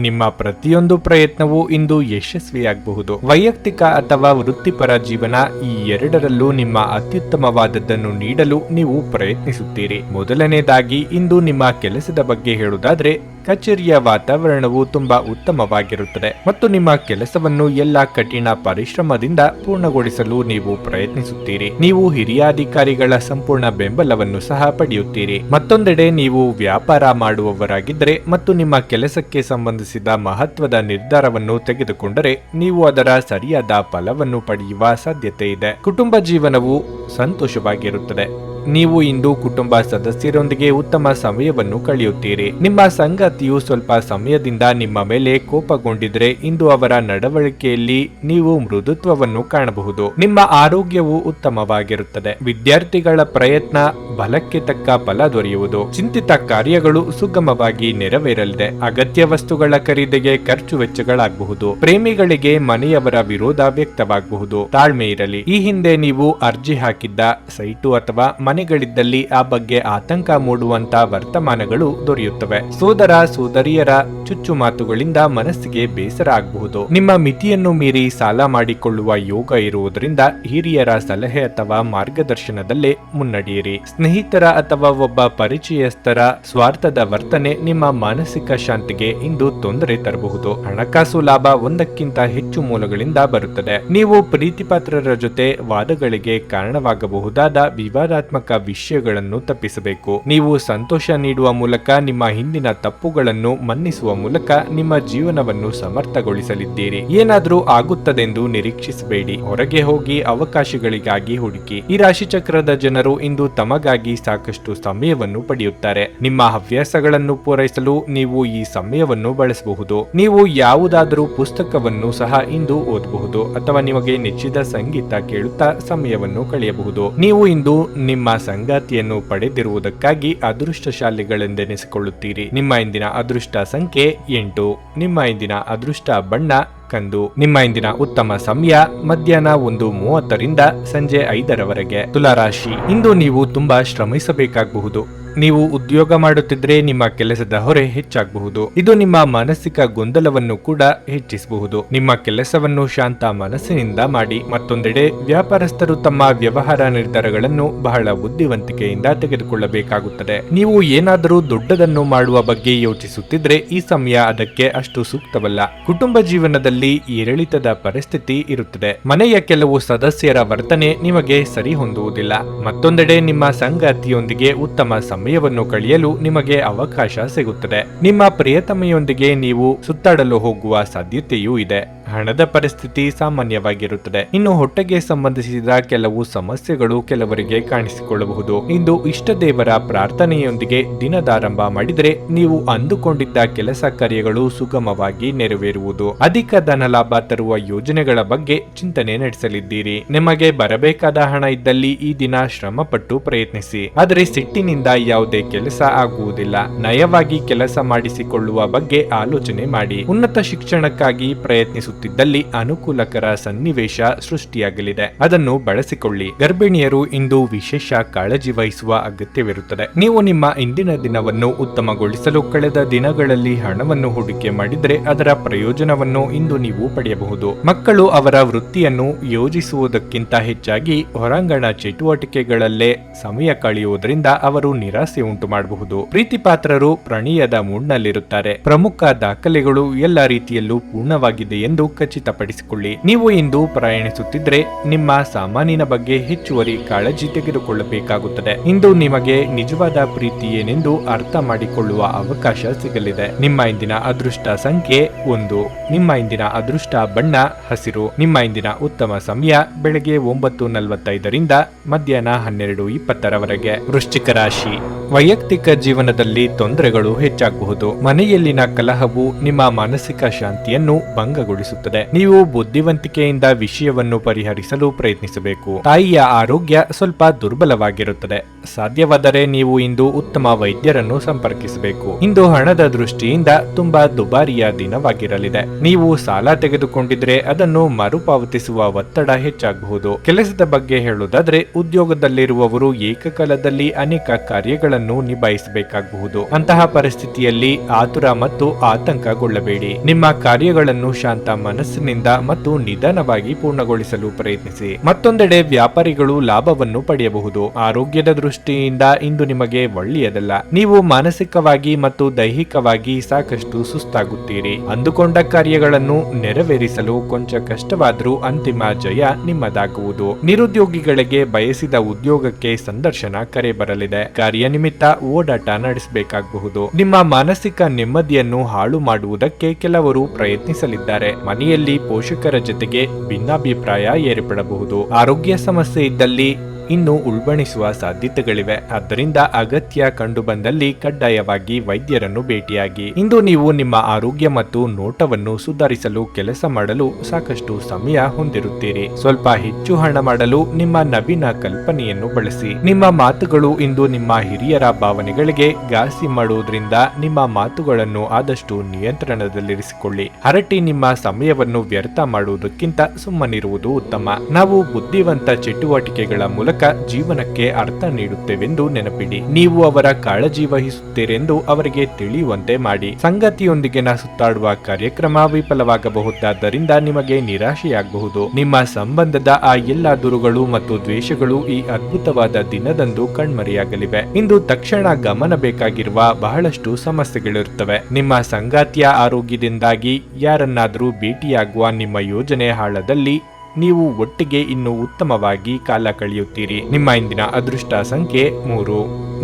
ನಿಮ್ಮ ಪ್ರತಿಯೊಂದು ಪ್ರಯತ್ನವೂ ಇಂದು ಯಶಸ್ವಿಯಾಗಬಹುದು. ವೈಯಕ್ತಿಕ ಅಥವಾ ವೃತ್ತಿಪರ ಜೀವನ ಈ ಎರಡರಲ್ಲೂ ನಿಮ್ಮ ಅತ್ಯುತ್ತಮವಾದದ್ದನ್ನು ನೀಡಲು ನೀವು ಪ್ರಯತ್ನಿಸುತ್ತೀರಿ. ಮೊದಲನೇದಾಗಿ ಇಂದು ನಿಮ್ಮ ಕೆಲಸದ ಬಗ್ಗೆ ಹೇಳುವುದಾದ್ರೆ, ಕಚೇರಿಯ ವಾತಾವರಣವು ತುಂಬಾ ಉತ್ತಮವಾಗಿರುತ್ತದೆ ಮತ್ತು ನಿಮ್ಮ ಕೆಲಸವನ್ನು ಎಲ್ಲ ಕಠಿಣ ಪರಿಶ್ರಮದಿಂದ ಪೂರ್ಣಗೊಳಿಸಲು ನೀವು ಪ್ರಯತ್ನಿಸುತ್ತೀರಿ. ನೀವು ಹಿರಿಯ ಅಧಿಕಾರಿಗಳ ಸಂಪೂರ್ಣ ಬೆಂಬಲವನ್ನು ಸಹ ಪಡೆಯುತ್ತೀರಿ. ಮತ್ತೊಂದೆಡೆ ನೀವು ವ್ಯಾಪಾರ ಮಾಡುವವರಾಗಿದ್ದರೆ ಮತ್ತು ನಿಮ್ಮ ಕೆಲಸಕ್ಕೆ ಸಂಬಂಧಿಸಿದ ಮಹತ್ವದ ನಿರ್ಧಾರವನ್ನು ತೆಗೆದುಕೊಂಡರೆ ನೀವು ಅದರ ಸರಿಯಾದ ಫಲವನ್ನು ಪಡೆಯುವ ಸಾಧ್ಯತೆ ಇದೆ. ಕುಟುಂಬ ಜೀವನವು ಸಂತೋಷವಾಗಿರುತ್ತದೆ. ನೀವು ಇಂದು ಕುಟುಂಬ ಸದಸ್ಯರೊಂದಿಗೆ ಉತ್ತಮ ಸಮಯವನ್ನು ಕಳೆಯುತ್ತೀರಿ. ನಿಮ್ಮ ಸಂಗಾತಿಯು ಸ್ವಲ್ಪ ಸಮಯದಿಂದ ನಿಮ್ಮ ಮೇಲೆ ಕೋಪಗೊಂಡಿದ್ರೆ ಇಂದು ಅವರ ನಡವಳಿಕೆಯಲ್ಲಿ ನೀವು ಮೃದುತ್ವವನ್ನು ಕಾಣಬಹುದು. ನಿಮ್ಮ ಆರೋಗ್ಯವು ಉತ್ತಮವಾಗಿರುತ್ತದೆ. ವಿದ್ಯಾರ್ಥಿಗಳ ಪ್ರಯತ್ನ ಬಲಕ್ಕೆ ತಕ್ಕ ಫಲ ದೊರೆಯುವುದು. ಚಿಂತಿತ ಕಾರ್ಯಗಳು ಸುಗಮವಾಗಿ ನೆರವೇರಲಿದೆ. ಅಗತ್ಯ ವಸ್ತುಗಳ ಖರೀದಿಗೆ ಖರ್ಚು ವೆಚ್ಚಗಳಾಗಬಹುದು. ಪ್ರೇಮಿಗಳಿಗೆ ಮನೆಯವರ ವಿರೋಧ ವ್ಯಕ್ತವಾಗಬಹುದು. ತಾಳ್ಮೆ ಇರಲಿ. ಈ ಹಿಂದೆ ನೀವು ಅರ್ಜಿ ಹಾಕಿದ್ದ ಸೈಟು ಅಥವಾ ಮನೆಗಳಿದ್ದಲ್ಲಿ ಆ ಬಗ್ಗೆ ಆತಂಕ ಮೂಡುವಂತ ವರ್ತಮಾನಗಳು ದೊರೆಯುತ್ತವೆ. ಸೋದರ ಸೋದರಿಯರ ಚುಚ್ಚು ಮಾತುಗಳಿಂದ ಮನಸ್ಸಿಗೆ ಬೇಸರ ಆಗಬಹುದು. ನಿಮ್ಮ ಮಿತಿಯನ್ನು ಮೀರಿ ಸಾಲ ಮಾಡಿಕೊಳ್ಳುವ ಯೋಗ ಇರುವುದರಿಂದ ಹಿರಿಯರ ಸಲಹೆ ಅಥವಾ ಮಾರ್ಗದರ್ಶನದಲ್ಲೇ ಮುನ್ನಡೆಯಿರಿ. ಸ್ನೇಹಿತರ ಅಥವಾ ಒಬ್ಬ ಪರಿಚಯಸ್ಥರ ಸ್ವಾರ್ಥದ ವರ್ತನೆ ನಿಮ್ಮ ಮಾನಸಿಕ ಶಾಂತಿಗೆ ಇಂದು ತೊಂದರೆ ತರಬಹುದು. ಹಣಕಾಸು ಲಾಭ ಒಂದಕ್ಕಿಂತ ಹೆಚ್ಚು ಮೂಲಗಳಿಂದ ಬರುತ್ತದೆ. ನೀವು ಪ್ರೀತಿಪಾತ್ರರ ಜೊತೆ ವಾದಗಳಿಗೆ ಕಾರಣವಾಗಬಹುದಾದ ವಿವಾದಾತ್ಮಕ ವಿಷಯಗಳನ್ನು ತಪ್ಪಿಸಬೇಕು. ನೀವು ಸಂತೋಷ ನೀಡುವ ಮೂಲಕ ನಿಮ್ಮ ಹಿಂದಿನ ತಪ್ಪುಗಳನ್ನು ಮನ್ನಿಸುವ ಮೂಲಕ ನಿಮ್ಮ ಜೀವನವನ್ನು ಸಮರ್ಥಗೊಳಿಸಲಿದ್ದೀರಿ. ಏನಾದ್ರೂ ಆಗುತ್ತದೆಂದು ನಿರೀಕ್ಷಿಸಬೇಡಿ. ಹೊರಗೆ ಹೋಗಿ ಅವಕಾಶಗಳಿಗಾಗಿ ಹುಡುಕಿ. ಈ ರಾಶಿಚಕ್ರದ ಜನರು ಇಂದು ತಮಗಾಗಿ ಸಾಕಷ್ಟು ಸಮಯವನ್ನು ಪಡೆಯುತ್ತಾರೆ. ನಿಮ್ಮ ಹವ್ಯಾಸಗಳನ್ನು ಪೂರೈಸಲು ನೀವು ಈ ಸಮಯವನ್ನು ಬಳಸಬಹುದು. ನೀವು ಯಾವುದಾದರೂ ಪುಸ್ತಕವನ್ನು ಸಹ ಇಂದು ಓದಬಹುದು ಅಥವಾ ನಿಮಗೆ ನೆಚ್ಚಿದ ಸಂಗೀತ ಕೇಳುತ್ತಾ ಸಮಯವನ್ನು ಕಳೆಯಬಹುದು. ನೀವು ಇಂದು ನಿಮ್ಮ ಸಂಗಾತಿಯನ್ನು ಪಡೆದಿರುವುದಕ್ಕಾಗಿ ಅದೃಷ್ಟಶಾಲಿಗಳೆಂದೆನಿಸಿಕೊಳ್ಳುತ್ತೀರಿ. ನಿಮ್ಮ ಇಂದಿನ ಅದೃಷ್ಟ ಸಂಖ್ಯೆ 8. ನಿಮ್ಮ ಇಂದಿನ ಅದೃಷ್ಟ ಬಣ್ಣ ಕಂದು. ನಿಮ್ಮ ಇಂದಿನ ಉತ್ತಮ ಸಮಯ ಮಧ್ಯಾಹ್ನ 1:30ರಿಂದ ಸಂಜೆ 5ರವರೆಗೆ. ತುಲಾರಾಶಿ, ಇಂದು ನೀವು ತುಂಬಾ ಶ್ರಮಿಸಬೇಕಾಗಬಹುದು. ನೀವು ಉದ್ಯೋಗ ಮಾಡುತ್ತಿದ್ರೆ ನಿಮ್ಮ ಕೆಲಸದ ಹೊರೆ ಹೆಚ್ಚಾಗಬಹುದು. ಇದು ನಿಮ್ಮ ಮಾನಸಿಕ ಗೊಂದಲವನ್ನು ಕೂಡ ಹೆಚ್ಚಿಸಬಹುದು. ನಿಮ್ಮ ಕೆಲಸವನ್ನು ಶಾಂತ ಮನಸ್ಸಿನಿಂದ ಮಾಡಿ. ಮತ್ತೊಂದೆಡೆ ವ್ಯಾಪಾರಸ್ಥರು ತಮ್ಮ ವ್ಯವಹಾರ ನಿರ್ಧಾರಗಳನ್ನು ಬಹಳ ಬುದ್ಧಿವಂತಿಕೆಯಿಂದ ತೆಗೆದುಕೊಳ್ಳಬೇಕಾಗುತ್ತದೆ. ನೀವು ಏನಾದರೂ ದೊಡ್ಡದನ್ನು ಮಾಡುವ ಬಗ್ಗೆ ಯೋಚಿಸುತ್ತಿದ್ರೆ ಈ ಸಮಯ ಅದಕ್ಕೆ ಅಷ್ಟು ಸೂಕ್ತವಲ್ಲ. ಕುಟುಂಬ ಜೀವನದಲ್ಲಿ ಏರಿಳಿತದ ಪರಿಸ್ಥಿತಿ ಇರುತ್ತದೆ. ಮನೆಯ ಕೆಲವು ಸದಸ್ಯರ ವರ್ತನೆ ನಿಮಗೆ ಸರಿ ಹೊಂದುವುದಿಲ್ಲ. ಮತ್ತೊಂದೆಡೆ ನಿಮ್ಮ ಸಂಗಾತಿಯೊಂದಿಗೆ ಉತ್ತಮ ಸಮಯವನ್ನು ಕಳೆಯಲು ನಿಮಗೆ ಅವಕಾಶ ಸಿಗುತ್ತದೆ. ನಿಮ್ಮ ಪ್ರಿಯತಮೆಯೊಂದಿಗೆ ನೀವು ಸುತ್ತಾಡಲು ಹೋಗುವ ಸಾಧ್ಯತೆಯೂ ಇದೆ. ಹಣದ ಪರಿಸ್ಥಿತಿ ಸಾಮಾನ್ಯವಾಗಿರುತ್ತದೆ. ಇನ್ನು ಹೊಟ್ಟೆಗೆ ಸಂಬಂಧಿಸಿದ ಕೆಲವು ಸಮಸ್ಯೆಗಳು ಕೆಲವರಿಗೆ ಕಾಣಿಸಿಕೊಳ್ಳಬಹುದು. ಇಂದು ಇಷ್ಟ ದೇವರ ಪ್ರಾರ್ಥನೆಯೊಂದಿಗೆ ದಿನದಾರಂಭ ಮಾಡಿದರೆ ನೀವು ಅಂದುಕೊಂಡಿದ್ದ ಕೆಲಸ ಕಾರ್ಯಗಳು ಸುಗಮವಾಗಿ ನೆರವೇರುವುದು. ಅಧಿಕ ಧನ ಲಾಭ ತರುವ ಯೋಜನೆಗಳ ಬಗ್ಗೆ ಚಿಂತನೆ ನಡೆಸಲಿದ್ದೀರಿ. ನಿಮಗೆ ಬರಬೇಕಾದ ಹಣ ಇದ್ದಲ್ಲಿ ಈ ದಿನ ಶ್ರಮಪಟ್ಟು ಪ್ರಯತ್ನಿಸಿ. ಆದರೆ ಸಿಟ್ಟಿನಿಂದ ಯಾವುದೇ ಕೆಲಸ ಆಗುವುದಿಲ್ಲ. ನಯವಾಗಿ ಕೆಲಸ ಮಾಡಿಸಿಕೊಳ್ಳುವ ಬಗ್ಗೆ ಆಲೋಚನೆ ಮಾಡಿ. ಉನ್ನತ ಶಿಕ್ಷಣಕ್ಕಾಗಿ ಪ್ರಯತ್ನಿಸುತ್ತಿದ್ದಲ್ಲಿ ಅನುಕೂಲಕರ ಸನ್ನಿವೇಶ ಸೃಷ್ಟಿಯಾಗಲಿದೆ. ಅದನ್ನು ಬಳಸಿಕೊಳ್ಳಿ. ಗರ್ಭಿಣಿಯರು ಇಂದು ವಿಶೇಷ ಕಾಳಜಿ ವಹಿಸುವ ಅಗತ್ಯವಿರುತ್ತದೆ. ನೀವು ನಿಮ್ಮ ಇಂದಿನ ದಿನವನ್ನು ಉತ್ತಮಗೊಳಿಸಲು ಕಳೆದ ದಿನಗಳಲ್ಲಿ ಹಣವನ್ನು ಹೂಡಿಕೆ ಮಾಡಿದರೆ ಅದರ ಪ್ರಯೋಜನವನ್ನು ಇಂದು ನೀವು ಪಡೆಯಬಹುದು. ಮಕ್ಕಳು ಅವರ ವೃತ್ತಿಯನ್ನು ಯೋಜಿಸುವುದಕ್ಕಿಂತ ಹೆಚ್ಚಾಗಿ ಹೊರಾಂಗಣ ಚಟುವಟಿಕೆಗಳಲ್ಲೇ ಸಮಯ ಕಳೆಯುವುದರಿಂದ ಅವರು ನಿರಾಸೆ ಉಂಟು ಮಾಡಬಹುದು. ಪ್ರೀತಿಪಾತ್ರರು ಪ್ರಣಯದ ಮೂಡ್ನಲ್ಲಿರುತ್ತಾರೆ. ಪ್ರಮುಖ ದಾಖಲೆಗಳು ಎಲ್ಲ ರೀತಿಯಲ್ಲೂ ಪೂರ್ಣವಾಗಿದೆ ಎಂದು ಖಚಿತಪಡಿಸಿಕೊಳ್ಳಿ. ನೀವು ಇಂದು ಪ್ರಯಾಣಿಸುತ್ತಿದ್ರೆ ನಿಮ್ಮ ಸಾಮಾನಿನ ಬಗ್ಗೆ ಹೆಚ್ಚುವರಿ ಕಾಳಜಿ ತೆಗೆದುಕೊಳ್ಳಬೇಕಾಗುತ್ತದೆ. ಇಂದು ನಿಮಗೆ ನಿಜವಾದ ಪ್ರೀತಿ ಏನೆಂದು ಅರ್ಥ ಮಾಡಿಕೊಳ್ಳುವ ಅವಕಾಶ ಸಿಗಲಿದೆ. ನಿಮ್ಮ ಇಂದಿನ ಅದೃಷ್ಟ ಸಂಖ್ಯೆ 1. ನಿಮ್ಮ ಇಂದಿನ ಅದೃಷ್ಟ ಬಣ್ಣ ಹಸಿರು. ನಿಮ್ಮ ಇಂದಿನ ಉತ್ತಮ ಸಮಯ ಬೆಳಗ್ಗೆ 9:45ರಿಂದ ಮಧ್ಯಾಹ್ನ 12:20ರವರೆಗೆ. ವೃಶ್ಚಿಕ ರಾಶಿ. ವೈಯಕ್ತಿಕ ಜೀವನದಲ್ಲಿ ತೊಂದರೆಗಳು ಹೆಚ್ಚಾಗಬಹುದು. ಮನೆಯಲ್ಲಿನ ಕಲಹವು ನಿಮ್ಮ ಮಾನಸಿಕ ಶಾಂತಿಯನ್ನು ಭಂಗಗೊಳಿಸುತ್ತದೆ. ನೀವು ಬುದ್ಧಿವಂತಿಕೆಯಿಂದ ವಿಷಯವನ್ನು ಪರಿಹರಿಸಲು ಪ್ರಯತ್ನಿಸಬೇಕು. ತಾಯಿಯ ಆರೋಗ್ಯ ಸ್ವಲ್ಪ ದುರ್ಬಲವಾಗಿರುತ್ತದೆ. ಸಾಧ್ಯವಾದರೆ ನೀವು ಇಂದು ಉತ್ತಮ ವೈದ್ಯರನ್ನು ಸಂಪರ್ಕಿಸಬೇಕು. ಇಂದು ಹಣದ ದೃಷ್ಟಿಯಿಂದ ತುಂಬಾ ದುಬಾರಿಯ ದಿನವಾಗಿರಲಿದೆ. ನೀವು ಸಾಲ ತೆಗೆದುಕೊಂಡಿದ್ರೆ ಅದನ್ನು ಮರುಪಾವತಿಸುವ ಒತ್ತಡ ಹೆಚ್ಚಾಗಬಹುದು. ಕೆಲಸದ ಬಗ್ಗೆ ಹೇಳುವುದಾದ್ರೆ ಉದ್ಯೋಗದಲ್ಲಿರುವವರು ಏಕಕಾಲದಲ್ಲಿ ಅನೇಕ ಕಾರ್ಯಗಳನ್ನು ನಿಭಾಯಿಸಬೇಕಾಗಬಹುದು. ಅಂತಹ ಪರಿಸ್ಥಿತಿಯಲ್ಲಿ ಆತುರ ಮತ್ತು ಆತಂಕಗೊಳ್ಳಬೇಡಿ. ನಿಮ್ಮ ಕಾರ್ಯಗಳನ್ನು ಶಾಂತ ಮನಸ್ಸಿನಿಂದ ಮತ್ತು ನಿಧಾನವಾಗಿ ಪೂರ್ಣಗೊಳಿಸಲು ಪ್ರಯತ್ನಿಸಿ. ಮತ್ತೊಂದೆಡೆ ವ್ಯಾಪಾರಿಗಳು ಲಾಭವನ್ನು ಪಡೆಯಬಹುದು. ಆರೋಗ್ಯದ ದೃಷ್ಟಿಯಿಂದ ಇಂದು ನಿಮಗೆ ಒಳ್ಳೆಯದಲ್ಲ. ನೀವು ಮಾನಸಿಕವಾಗಿ ಮತ್ತು ದೈಹಿಕವಾಗಿ ಸಾಕಷ್ಟು ಸುಸ್ತಾಗುತ್ತೀರಿ. ಅಂದುಕೊಂಡ ಕಾರ್ಯಗಳನ್ನು ನೆರವೇರಿಸಲು ಕೊಂಚ ಕಷ್ಟವಾದರೂ ಅಂತಿಮ ಜಯ ನಿಮ್ಮದಾಗುವುದು. ನಿರುದ್ಯೋಗಿಗಳಿಗೆ ಬಯಸಿದ ಉದ್ಯೋಗಕ್ಕೆ ಸಂದರ್ಶನ ಕರೆ ಬರಲಿದೆ. ಕಾರ್ಯನಿಮಿತ್ತ ಓಡಾಟ ನಡೆಸಬೇಕಾಗಬಹುದು. ನಿಮ್ಮ ಮಾನಸಿಕ ನೆಮ್ಮದಿಯನ್ನು ಹಾಳು ಮಾಡುವುದಕ್ಕೆ ಕೆಲವರು ಪ್ರಯತ್ನಿಸಲಿದ್ದಾರೆ. ಮನೆಯಲ್ಲಿ ಪೋಷಕರ ಜೊತೆಗೆ ಭಿನ್ನಾಭಿಪ್ರಾಯ ಏರ್ಪಡಬಹುದು. ಆರೋಗ್ಯ ಸಮಸ್ಯೆ ಇದ್ದಲ್ಲಿ ಇನ್ನು ಉಲ್ಬಣಿಸುವ ಸಾಧ್ಯತೆಗಳಿವೆ. ಆದ್ದರಿಂದ ಅಗತ್ಯ ಕಂಡುಬಂದಲ್ಲಿ ಕಡ್ಡಾಯವಾಗಿ ವೈದ್ಯರನ್ನು ಭೇಟಿಯಾಗಿ. ಇಂದು ನೀವು ನಿಮ್ಮ ಆರೋಗ್ಯ ಮತ್ತು ನೋಟವನ್ನು ಸುಧಾರಿಸಲು ಕೆಲಸ ಮಾಡಲು ಸಾಕಷ್ಟು ಸಮಯ ಹೊಂದಿರುತ್ತೀರಿ. ಸ್ವಲ್ಪ ಹೆಚ್ಚು ಹಣ ಮಾಡಲು ನಿಮ್ಮ ನವೀನ ಕಲ್ಪನೆಯನ್ನು ಬಳಸಿ. ನಿಮ್ಮ ಮಾತುಗಳು ಇಂದು ನಿಮ್ಮ ಹಿರಿಯರ ಭಾವನೆಗಳಿಗೆ ಘಾಸಿ ಮಾಡುವುದರಿಂದ ನಿಮ್ಮ ಮಾತುಗಳನ್ನು ಆದಷ್ಟು ನಿಯಂತ್ರಣದಲ್ಲಿರಿಸಿಕೊಳ್ಳಿ. ಹರಟಿ ನಿಮ್ಮ ಸಮಯವನ್ನು ವ್ಯರ್ಥ ಮಾಡುವುದಕ್ಕಿಂತ ಸುಮ್ಮನಿರುವುದು ಉತ್ತಮ. ನಾವು ಬುದ್ಧಿವಂತ ಚಟುವಟಿಕೆಗಳ ಮೂಲಕ ಜೀವನಕ್ಕೆ ಅರ್ಥ ನೀಡುತ್ತೇವೆಂದು ನೆನಪಿಡಿ. ನೀವು ಅವರ ಕಾಳಜಿ ವಹಿಸುತ್ತೀರೆಂದು ಅವರಿಗೆ ತಿಳಿಯುವಂತೆ ಮಾಡಿ. ಸಂಗಾತಿಯೊಂದಿಗಿನ ಸುತ್ತಾಡುವ ಕಾರ್ಯಕ್ರಮ ವಿಫಲವಾಗಬಹುದಾದ್ದರಿಂದ ನಿಮಗೆ ನಿರಾಶೆಯಾಗಬಹುದು. ನಿಮ್ಮ ಸಂಬಂಧದ ಆ ಎಲ್ಲ ದುರುಗಳು ಮತ್ತು ದ್ವೇಷಗಳು ಈ ಅದ್ಭುತವಾದ ದಿನದಂದು ಕಣ್ಮರೆಯಾಗಲಿವೆ. ಇಂದು ತಕ್ಷಣ ಗಮನ ಬೇಕಾಗಿರುವ ಬಹಳಷ್ಟು ಸಮಸ್ಯೆಗಳಿರುತ್ತವೆ. ನಿಮ್ಮ ಸಂಗಾತಿಯ ಆರೋಗ್ಯದಿಂದಾಗಿ ಯಾರನ್ನಾದರೂ ಭೇಟಿಯಾಗುವ ನಿಮ್ಮ ಯೋಜನೆ ಹಾಳದಲ್ಲಿ ನೀವು ಒಟ್ಟಿಗೆ ಇನ್ನೂ ಉತ್ತಮವಾಗಿ ಕಾಲ ಕಳೆಯುತ್ತೀರಿ. ನಿಮ್ಮ ಇಂದಿನ ಅದೃಷ್ಟ ಸಂಖ್ಯೆ 3.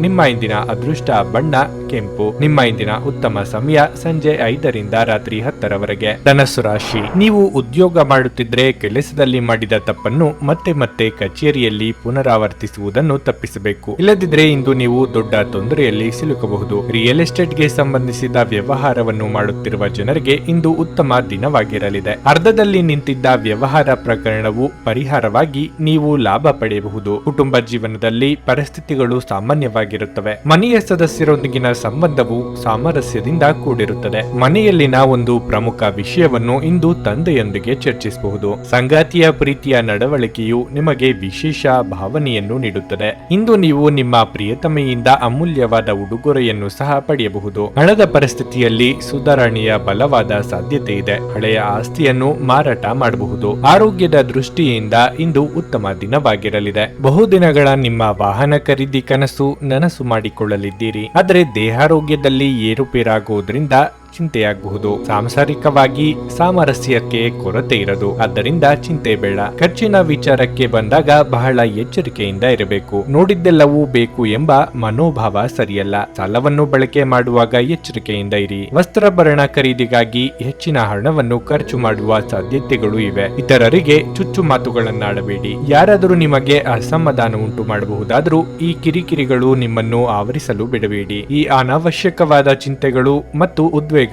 ನಿಮ್ಮ ಇಂದಿನ ಅದೃಷ್ಟ ಬಣ್ಣ ಕೆಂಪು. ನಿಮ್ಮ ಇಂದಿನ ಉತ್ತಮ ಸಮಯ ಸಂಜೆ 5ರಿಂದ ರಾತ್ರಿ 10ರವರೆಗೆ. ಧನಸ್ಸು ರಾಶಿ. ನೀವು ಉದ್ಯೋಗ ಮಾಡುತ್ತಿದ್ರೆ ಕೆಲಸದಲ್ಲಿ ಮಾಡಿದ ತಪ್ಪನ್ನು ಮತ್ತೆ ಮತ್ತೆ ಕಚೇರಿಯಲ್ಲಿ ಪುನರಾವರ್ತಿಸುವುದನ್ನು ತಪ್ಪಿಸಬೇಕು. ಇಲ್ಲದಿದ್ರೆ ಇಂದು ನೀವು ದೊಡ್ಡ ತೊಂದರೆಯಲ್ಲಿ ಸಿಲುಕಬಹುದು. ರಿಯಲ್ ಎಸ್ಟೇಟ್ಗೆ ಸಂಬಂಧಿಸಿದ ವ್ಯವಹಾರವನ್ನು ಮಾಡುತ್ತಿರುವ ಜನರಿಗೆ ಇಂದು ಉತ್ತಮ ದಿನವಾಗಿರಲಿದೆ. ಅರ್ಧದಲ್ಲಿ ನಿಂತಿದ್ದ ವ್ಯವಹಾರ ಪ್ರಕರಣವು ಪರಿಹಾರವಾಗಿ ನೀವು ಲಾಭ ಪಡೆಯಬಹುದು. ಕುಟುಂಬ ಜೀವನದಲ್ಲಿ ಪರಿಸ್ಥಿತಿಗಳು ಸಾಮಾನ್ಯವಾಗಿರುತ್ತವೆ. ಮನೆಯ ಸದಸ್ಯರೊಂದಿಗಿನ ಸಂಬಂಧವು ಸಾಮರಸ್ಯದಿಂದ ಕೂಡಿರುತ್ತದೆ. ಮನೆಯಲ್ಲಿನ ಒಂದು ಪ್ರಮುಖ ವಿಷಯವನ್ನು ಇಂದು ತಂದೆಯೊಂದಿಗೆ ಚರ್ಚಿಸಬಹುದು. ಸಂಗಾತಿಯ ಪ್ರೀತಿಯ ನಡವಳಿಕೆಯು ನಿಮಗೆ ವಿಶೇಷ ಭಾವನೆಯನ್ನು ನೀಡುತ್ತದೆ. ಇಂದು ನೀವು ನಿಮ್ಮ ಪ್ರಿಯತಮೆಯಿಂದ ಅಮೂಲ್ಯವಾದ ಉಡುಗೊರೆಯನ್ನು ಸಹ ಪಡೆಯಬಹುದು. ಹಣದ ಪರಿಸ್ಥಿತಿಯಲ್ಲಿ ಸುಧಾರಣೆಯ ಬಲವಾದ ಸಾಧ್ಯತೆ ಇದೆ. ಹಳೆಯ ಆಸ್ತಿಯನ್ನು ಮಾರಾಟ ಮಾಡಬಹುದು. ಆರೋಗ್ಯದ ದೃಷ್ಟಿಯಿಂದ ಇಂದು ಉತ್ತಮ ದಿನವಾಗಿರಲಿದೆ. ಬಹುದಿನಗಳ ನಿಮ್ಮ ವಾಹನ ಖರೀದಿ ಕನಸು ನನಸು ಮಾಡಿಕೊಳ್ಳಲಿದ್ದೀರಿ. ಆದರೆ ದೇಹಾರೋಗ್ಯದಲ್ಲಿ ಏರುಪೇರಾಗುವುದರಿಂದ ಚಿಂತೆಯಾಗಬಹುದು. ಸಾಂಸಾರಿಕವಾಗಿ ಸಾಮರಸ್ಯಕ್ಕೆ ಕೊರತೆ ಇರದು. ಆದ್ದರಿಂದ ಚಿಂತೆ ಬೇಡ. ಖರ್ಚಿನ ವಿಚಾರಕ್ಕೆ ಬಂದಾಗ ಬಹಳ ಎಚ್ಚರಿಕೆಯಿಂದ ಇರಬೇಕು. ನೋಡಿದ್ದೆಲ್ಲವೂ ಬೇಕು ಎಂಬ ಮನೋಭಾವ ಸರಿಯಲ್ಲ. ಸಾಲವನ್ನು ಬಳಕೆ ಮಾಡುವಾಗ ಎಚ್ಚರಿಕೆಯಿಂದ ಇರಿ. ವಸ್ತ್ರಾಭರಣ ಖರೀದಿಗಾಗಿ ಹೆಚ್ಚಿನ ಹಣವನ್ನು ಖರ್ಚು ಮಾಡುವ ಸಾಧ್ಯತೆಗಳು ಇವೆ. ಇತರರಿಗೆ ಚುಚ್ಚು ಮಾತುಗಳನ್ನಾಡಬೇಡಿ. ಯಾರಾದರೂ ನಿಮಗೆ ಅಸಮಾಧಾನ ಉಂಟು ಮಾಡಬಹುದಾದರೂ ಈ ಕಿರಿಕಿರಿಗಳು ನಿಮ್ಮನ್ನು ಆವರಿಸಲು ಬಿಡಬೇಡಿ. ಈ ಅನಾವಶ್ಯಕವಾದ ಚಿಂತೆಗಳು ಮತ್ತು ಉದ್ವೇಗಗಳು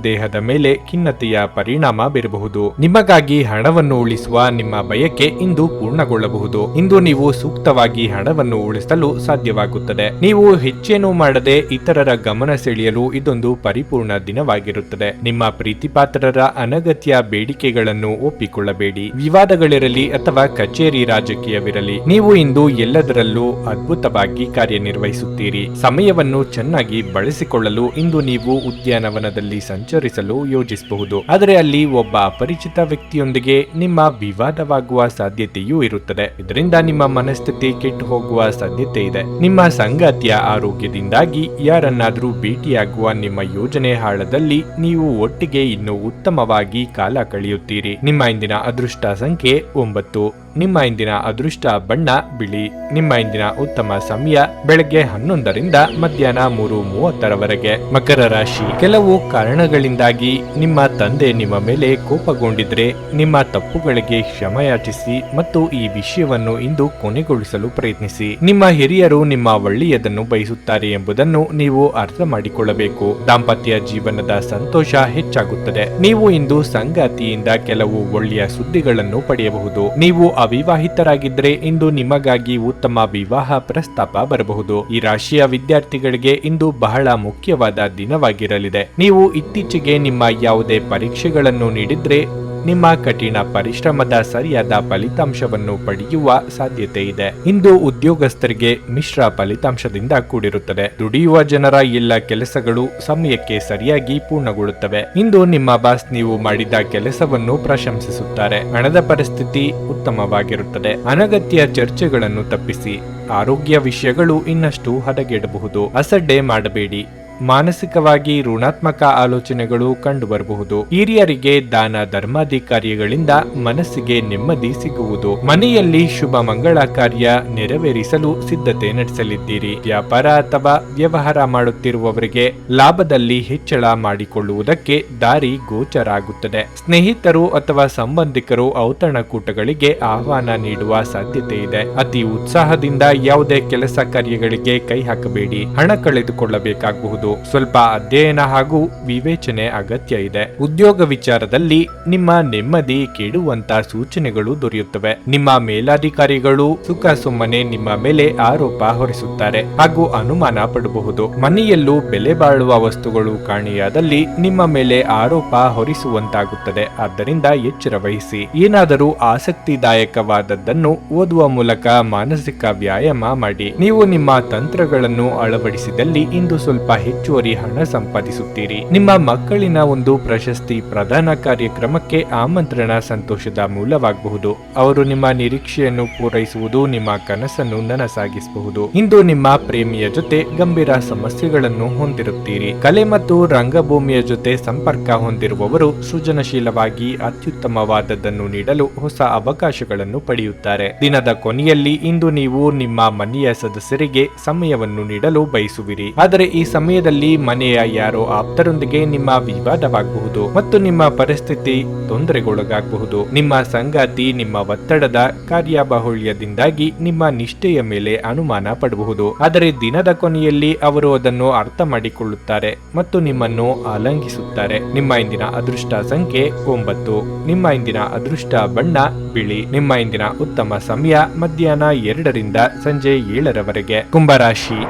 ದೇಹದ ಮೇಲೆ ಖಿನ್ನತೆಯ ಪರಿಣಾಮ ಬೀರಬಹುದು. ನಿಮಗಾಗಿ ಹಣವನ್ನು ಉಳಿಸುವ ನಿಮ್ಮ ಬಯಕೆ ಇಂದು ಪೂರ್ಣಗೊಳ್ಳಬಹುದು. ಇಂದು ನೀವು ಸೂಕ್ತವಾಗಿ ಹಣವನ್ನು ಉಳಿಸಲು ಸಾಧ್ಯವಾಗುತ್ತದೆ. ನೀವು ಹೆಚ್ಚೇನೂ ಮಾಡದೆ ಇತರರ ಗಮನ ಸೆಳೆಯಲು ಇದೊಂದು ಪರಿಪೂರ್ಣ ದಿನವಾಗಿರುತ್ತದೆ. ನಿಮ್ಮ ಪ್ರೀತಿಪಾತ್ರರ ಅನಗತ್ಯ ಬೇಡಿಕೆಗಳನ್ನು ಒಪ್ಪಿಕೊಳ್ಳಬೇಡಿ. ವಿವಾದಗಳಿರಲಿ ಅಥವಾ ಕಚೇರಿ ರಾಜಕೀಯವಿರಲಿ, ನೀವು ಇಂದು ಎಲ್ಲದರಲ್ಲೂ ಅದ್ಭುತವಾಗಿ ಕಾರ್ಯನಿರ್ವಹಿಸುತ್ತೀರಿ. ಸಮಯವನ್ನು ಚೆನ್ನಾಗಿ ಬಳಸಿಕೊಳ್ಳಲು ಇಂದು ನೀವು ಉದ್ಯಾನವನದಲ್ಲಿ ಸಂಚರಿಸಲು ಯೋಜಿಸಬಹುದು. ಆದರೆ ಅಲ್ಲಿ ಒಬ್ಬ ಅಪರಿಚಿತ ವ್ಯಕ್ತಿಯೊಂದಿಗೆ ನಿಮ್ಮ ವಿವಾದವಾಗುವ ಸಾಧ್ಯತೆಯೂ ಇರುತ್ತದೆ. ಇದರಿಂದ ನಿಮ್ಮ ಮನಸ್ಥಿತಿ ಕೆಟ್ಟು ಹೋಗುವ ಸಾಧ್ಯತೆ ಇದೆ. ನಿಮ್ಮ ಸಂಗಾತಿಯ ಆರೋಗ್ಯದಿಂದಾಗಿ ಯಾರನ್ನಾದ್ರೂ ಭೇಟಿಯಾಗುವ ನಿಮ್ಮ ಯೋಜನೆ ಹಾಳದಲ್ಲಿ ನೀವು ಒಟ್ಟಿಗೆ ಇನ್ನೂ ಉತ್ತಮವಾಗಿ ಕಾಲ ಕಳೆಯುತ್ತೀರಿ. ನಿಮ್ಮ ಇಂದಿನ ಅದೃಷ್ಟ ಸಂಖ್ಯೆ 9. ನಿಮ್ಮ ಇಂದಿನ ಅದೃಷ್ಟ ಬಣ್ಣ ಬಿಳಿ. ನಿಮ್ಮ ಇಂದಿನ ಉತ್ತಮ ಸಮಯ ಬೆಳಗ್ಗೆ 11ರಿಂದ ಮಧ್ಯಾಹ್ನ 3:30ರವರೆಗೆ. ಮಕರ ರಾಶಿ. ಕೆಲವು ಕಾರಣಗಳಿಂದಾಗಿ ನಿಮ್ಮ ತಂದೆ ನಿಮ್ಮ ಮೇಲೆ ಕೋಪಗೊಂಡಿದ್ರೆ ನಿಮ್ಮ ತಪ್ಪುಗಳಿಗೆ ಕ್ಷಮೆಯಾಚಿಸಿ ಮತ್ತು ಈ ವಿಷಯವನ್ನು ಇಂದು ಕೊನೆಗೊಳಿಸಲು ಪ್ರಯತ್ನಿಸಿ. ನಿಮ್ಮ ಹಿರಿಯರು ನಿಮ್ಮ ಒಳ್ಳೆಯದನ್ನು ಬಯಸುತ್ತಾರೆ ಎಂಬುದನ್ನು ನೀವು ಅರ್ಥ ಮಾಡಿಕೊಳ್ಳಬೇಕು. ದಾಂಪತ್ಯ ಜೀವನದ ಸಂತೋಷ ಹೆಚ್ಚಾಗುತ್ತದೆ. ನೀವು ಇಂದು ಸಂಗಾತಿಯಿಂದ ಕೆಲವು ಒಳ್ಳೆಯ ಸುದ್ದಿಗಳನ್ನು ಪಡೆಯಬಹುದು. ನೀವು ಅವಿವಾಹಿತರಾಗಿದ್ದರೆ ಇಂದು ನಿಮಗಾಗಿ ಉತ್ತಮ ವಿವಾಹ ಪ್ರಸ್ತಾಪ ಬರಬಹುದು. ಈ ರಾಶಿಯ ವಿದ್ಯಾರ್ಥಿಗಳಿಗೆ ಇಂದು ಬಹಳ ಮುಖ್ಯವಾದ ದಿನವಾಗಿರಲಿದೆ. ನೀವು ಇತ್ತೀಚೆಗೆ ನಿಮ್ಮ ಯಾವುದೇ ಪರೀಕ್ಷೆಗಳನ್ನು ನೀಡಿದ್ರೆ ನಿಮ್ಮ ಕಠಿಣ ಪರಿಶ್ರಮದ ಸರಿಯಾದ ಫಲಿತಾಂಶವನ್ನು ಪಡೆಯುವ ಸಾಧ್ಯತೆ ಇದೆ. ಇಂದು ಉದ್ಯೋಗಸ್ಥರಿಗೆ ಮಿಶ್ರ ಫಲಿತಾಂಶದಿಂದ ಕೂಡಿರುತ್ತದೆ. ದುಡಿಯುವ ಜನರ ಎಲ್ಲ ಕೆಲಸಗಳು ಸಮಯಕ್ಕೆ ಸರಿಯಾಗಿ ಪೂರ್ಣಗೊಳ್ಳುತ್ತವೆ. ಇಂದು ನಿಮ್ಮ ಬಾಸ್ ನೀವು ಮಾಡಿದ ಕೆಲಸವನ್ನು ಪ್ರಶಂಸಿಸುತ್ತಾರೆ. ಹಣದ ಪರಿಸ್ಥಿತಿ ಉತ್ತಮವಾಗಿರುತ್ತದೆ. ಅನಗತ್ಯ ಚರ್ಚೆಗಳನ್ನು ತಪ್ಪಿಸಿ. ಆರೋಗ್ಯ ವಿಷಯಗಳು ಇನ್ನಷ್ಟು ಹದಗೆಡಬಹುದು. ಅಸಡ್ಡೆ ಮಾಡಬೇಡಿ. ಮಾನಸಿಕವಾಗಿ ಋಣಾತ್ಮಕ ಆಲೋಚನೆಗಳು ಕಂಡುಬರಬಹುದು. ಹಿರಿಯರಿಗೆ ದಾನ ಧರ್ಮಾದಿ ಕಾರ್ಯಗಳಿಂದ ಮನಸ್ಸಿಗೆ ನೆಮ್ಮದಿ ಸಿಗುವುದು. ಮನೆಯಲ್ಲಿ ಶುಭ ಮಂಗಳ ಕಾರ್ಯ ನೆರವೇರಿಸಲು ಸಿದ್ಧತೆ ನಡೆಸಲಿದ್ದೀರಿ. ವ್ಯಾಪಾರ ಅಥವಾ ವ್ಯವಹಾರ ಮಾಡುತ್ತಿರುವವರಿಗೆ ಲಾಭದಲ್ಲಿ ಹೆಚ್ಚಳ ಮಾಡಿಕೊಳ್ಳುವುದಕ್ಕೆ ದಾರಿ ಗೋಚರ ಆಗುತ್ತದೆ. ಸ್ನೇಹಿತರು ಅಥವಾ ಸಂಬಂಧಿಕರು ಔತಣಕೂಟಗಳಿಗೆ ಆಹ್ವಾನ ನೀಡುವ ಸಾಧ್ಯತೆ ಇದೆ. ಅತಿ ಉತ್ಸಾಹದಿಂದ ಯಾವುದೇ ಕೆಲಸ ಕಾರ್ಯಗಳಿಗೆ ಕೈ ಹಾಕಬೇಡಿ. ಹಣ ಕಳೆದುಕೊಳ್ಳಬೇಕಾಗಬಹುದು. ಸ್ವಲ್ಪ ಅಧ್ಯಯನ ಹಾಗೂ ವಿವೇಚನೆ ಅಗತ್ಯ ಇದೆ. ಉದ್ಯೋಗ ವಿಚಾರದಲ್ಲಿ ನಿಮ್ಮ ನೆಮ್ಮದಿ ಕೆಡುವಂತ ಸೂಚನೆಗಳು ದೊರೆಯುತ್ತವೆ. ನಿಮ್ಮ ಮೇಲಾಧಿಕಾರಿಗಳು ಸುಖ ಸುಮ್ಮನೆ ನಿಮ್ಮ ಮೇಲೆ ಆರೋಪ ಹೊರಿಸುತ್ತಾರೆ ಹಾಗೂ ಅನುಮಾನ ಪಡಬಹುದು. ಮನೆಯಲ್ಲೂ ಬೆಲೆ ಬಾಳುವ ವಸ್ತುಗಳು ಕಾಣೆಯಾದಲ್ಲಿ ನಿಮ್ಮ ಮೇಲೆ ಆರೋಪ ಹೊರಿಸುವಂತಾಗುತ್ತದೆ. ಆದ್ದರಿಂದ ಎಚ್ಚರ ವಹಿಸಿ. ಏನಾದರೂ ಆಸಕ್ತಿದಾಯಕವಾದದ್ದನ್ನು ಓದುವ ಮೂಲಕ ಮಾನಸಿಕ ವ್ಯಾಯಾಮ ಮಾಡಿ. ನೀವು ನಿಮ್ಮ ತಂತ್ರಗಳನ್ನು ಅಳವಡಿಸಿದಲ್ಲಿ ಇಂದು ಸ್ವಲ್ಪ ಹೆಚ್ಚುವರಿ ಹಣ ಸಂಪಾದಿಸುತ್ತೀರಿ. ನಿಮ್ಮ ಮಕ್ಕಳಿನ ಒಂದು ಪ್ರಶಸ್ತಿ ಪ್ರದಾನ ಕಾರ್ಯಕ್ರಮಕ್ಕೆ ಆಮಂತ್ರಣ ಸಂತೋಷದ ಮೂಲವಾಗಬಹುದು. ಅವರು ನಿಮ್ಮ ನಿರೀಕ್ಷೆಯನ್ನು ಪೂರೈಸುವುದು ನಿಮ್ಮ ಕನಸನ್ನು ನನಸಾಗಿಸಬಹುದು. ಇಂದು ನಿಮ್ಮ ಪ್ರೇಮಿಯ ಜೊತೆ ಗಂಭೀರ ಸಮಸ್ಯೆಗಳನ್ನು ಹೊಂದಿರುತ್ತೀರಿ. ಕಲೆ ಮತ್ತು ರಂಗಭೂಮಿಯ ಜೊತೆ ಸಂಪರ್ಕ ಹೊಂದಿರುವವರು ಸೃಜನಶೀಲವಾಗಿ ಅತ್ಯುತ್ತಮವಾದದ್ದನ್ನು ನೀಡಲು ಹೊಸ ಅವಕಾಶಗಳನ್ನು ಪಡೆಯುತ್ತಾರೆ. ದಿನದ ಕೊನೆಯಲ್ಲಿ ಇಂದು ನೀವು ನಿಮ್ಮ ಮನೆಯ ಸದಸ್ಯರಿಗೆ ಸಮಯವನ್ನು ನೀಡಲು ಬಯಸುವಿರಿ. ಆದರೆ ಈ ಸಮಯದಲ್ಲಿ ಆರೋಗ್ಯದಲ್ಲಿ ಮನೆಯ ಯಾರೋ ಆಪ್ತರೊಂದಿಗೆ ನಿಮ್ಮ ವಿವಾದವಾಗಬಹುದು ಮತ್ತು ನಿಮ್ಮ ಪರಿಸ್ಥಿತಿ ತೊಂದರೆಗೊಳಗಾಗಬಹುದು. ನಿಮ್ಮ ಸಂಗಾತಿ ನಿಮ್ಮ ಒತ್ತಡದ ಕಾರ್ಯಬಾಹುಳ್ಯದಿಂದಾಗಿ ನಿಮ್ಮ ನಿಷ್ಠೆಯ ಮೇಲೆ ಅನುಮಾನ ಪಡಬಹುದು. ಆದರೆ ದಿನದ ಕೊನೆಯಲ್ಲಿ ಅವರು ಅದನ್ನು ಅರ್ಥ ಮಾಡಿಕೊಳ್ಳುತ್ತಾರೆ ಮತ್ತು ನಿಮ್ಮನ್ನು ಆಲಂಘಿಸುತ್ತಾರೆ. ನಿಮ್ಮ ಇಂದಿನ ಅದೃಷ್ಟ ಸಂಖ್ಯೆ 9. ನಿಮ್ಮ ಇಂದಿನ ಅದೃಷ್ಟ ಬಣ್ಣ ಬಿಳಿ. ನಿಮ್ಮ ಇಂದಿನ ಉತ್ತಮ ಸಮಯ ಮಧ್ಯಾಹ್ನ 2ರಿಂದ ಸಂಜೆ 7ರವರೆಗೆ. ಕುಂಭರಾಶಿ,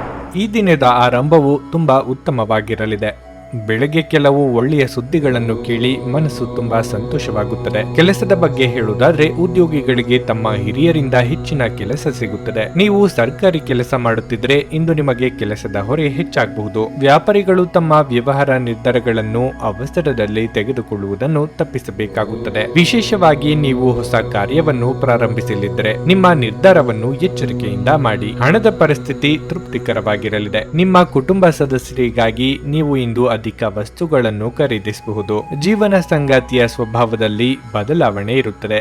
ಈ ದಿನದ ಆರಂಭವು ತುಂಬಾ ಉತ್ತಮವಾಗಿರಲಿದೆ. ಬೆಳಗ್ಗೆ ಕೆಲವು ಒಳ್ಳೆಯ ಸುದ್ದಿಗಳನ್ನು ಕೇಳಿ ಮನಸ್ಸು ತುಂಬಾ ಸಂತೋಷವಾಗುತ್ತದೆ. ಕೆಲಸದ ಬಗ್ಗೆ ಹೇಳುವುದಾದ್ರೆ ಉದ್ಯೋಗಿಗಳಿಗೆ ತಮ್ಮ ಹಿರಿಯರಿಂದ ಹೆಚ್ಚಿನ ಕೆಲಸ ಸಿಗುತ್ತದೆ. ನೀವು ಸರ್ಕಾರಿ ಕೆಲಸ ಮಾಡುತ್ತಿದ್ರೆ ಇಂದು ನಿಮಗೆ ಕೆಲಸದ ಹೊರೆ ಹೆಚ್ಚಾಗಬಹುದು. ವ್ಯಾಪಾರಿಗಳು ತಮ್ಮ ವ್ಯವಹಾರ ನಿರ್ಧಾರಗಳನ್ನು ಅವಸರದಲ್ಲಿ ತೆಗೆದುಕೊಳ್ಳುವುದನ್ನು ತಪ್ಪಿಸಬೇಕಾಗುತ್ತದೆ. ವಿಶೇಷವಾಗಿ ನೀವು ಹೊಸ ಕಾರ್ಯವನ್ನು ಪ್ರಾರಂಭಿಸಲಿದ್ದರೆ ನಿಮ್ಮ ನಿರ್ಧಾರವನ್ನು ಎಚ್ಚರಿಕೆಯಿಂದ ಮಾಡಿ. ಹಣದ ಪರಿಸ್ಥಿತಿ ತೃಪ್ತಿಕರವಾಗಿರಲಿದೆ. ನಿಮ್ಮ ಕುಟುಂಬ ಸದಸ್ಯರಿಗಾಗಿ ನೀವು ಇಂದು ಅಧಿಕ ವಸ್ತುಗಳನ್ನು ಖರೀದಿಸಬಹುದು. ಜೀವನ ಸಂಗಾತಿಯ ಸ್ವಭಾವದಲ್ಲಿ ಬದಲಾವಣೆ ಇರುತ್ತದೆ.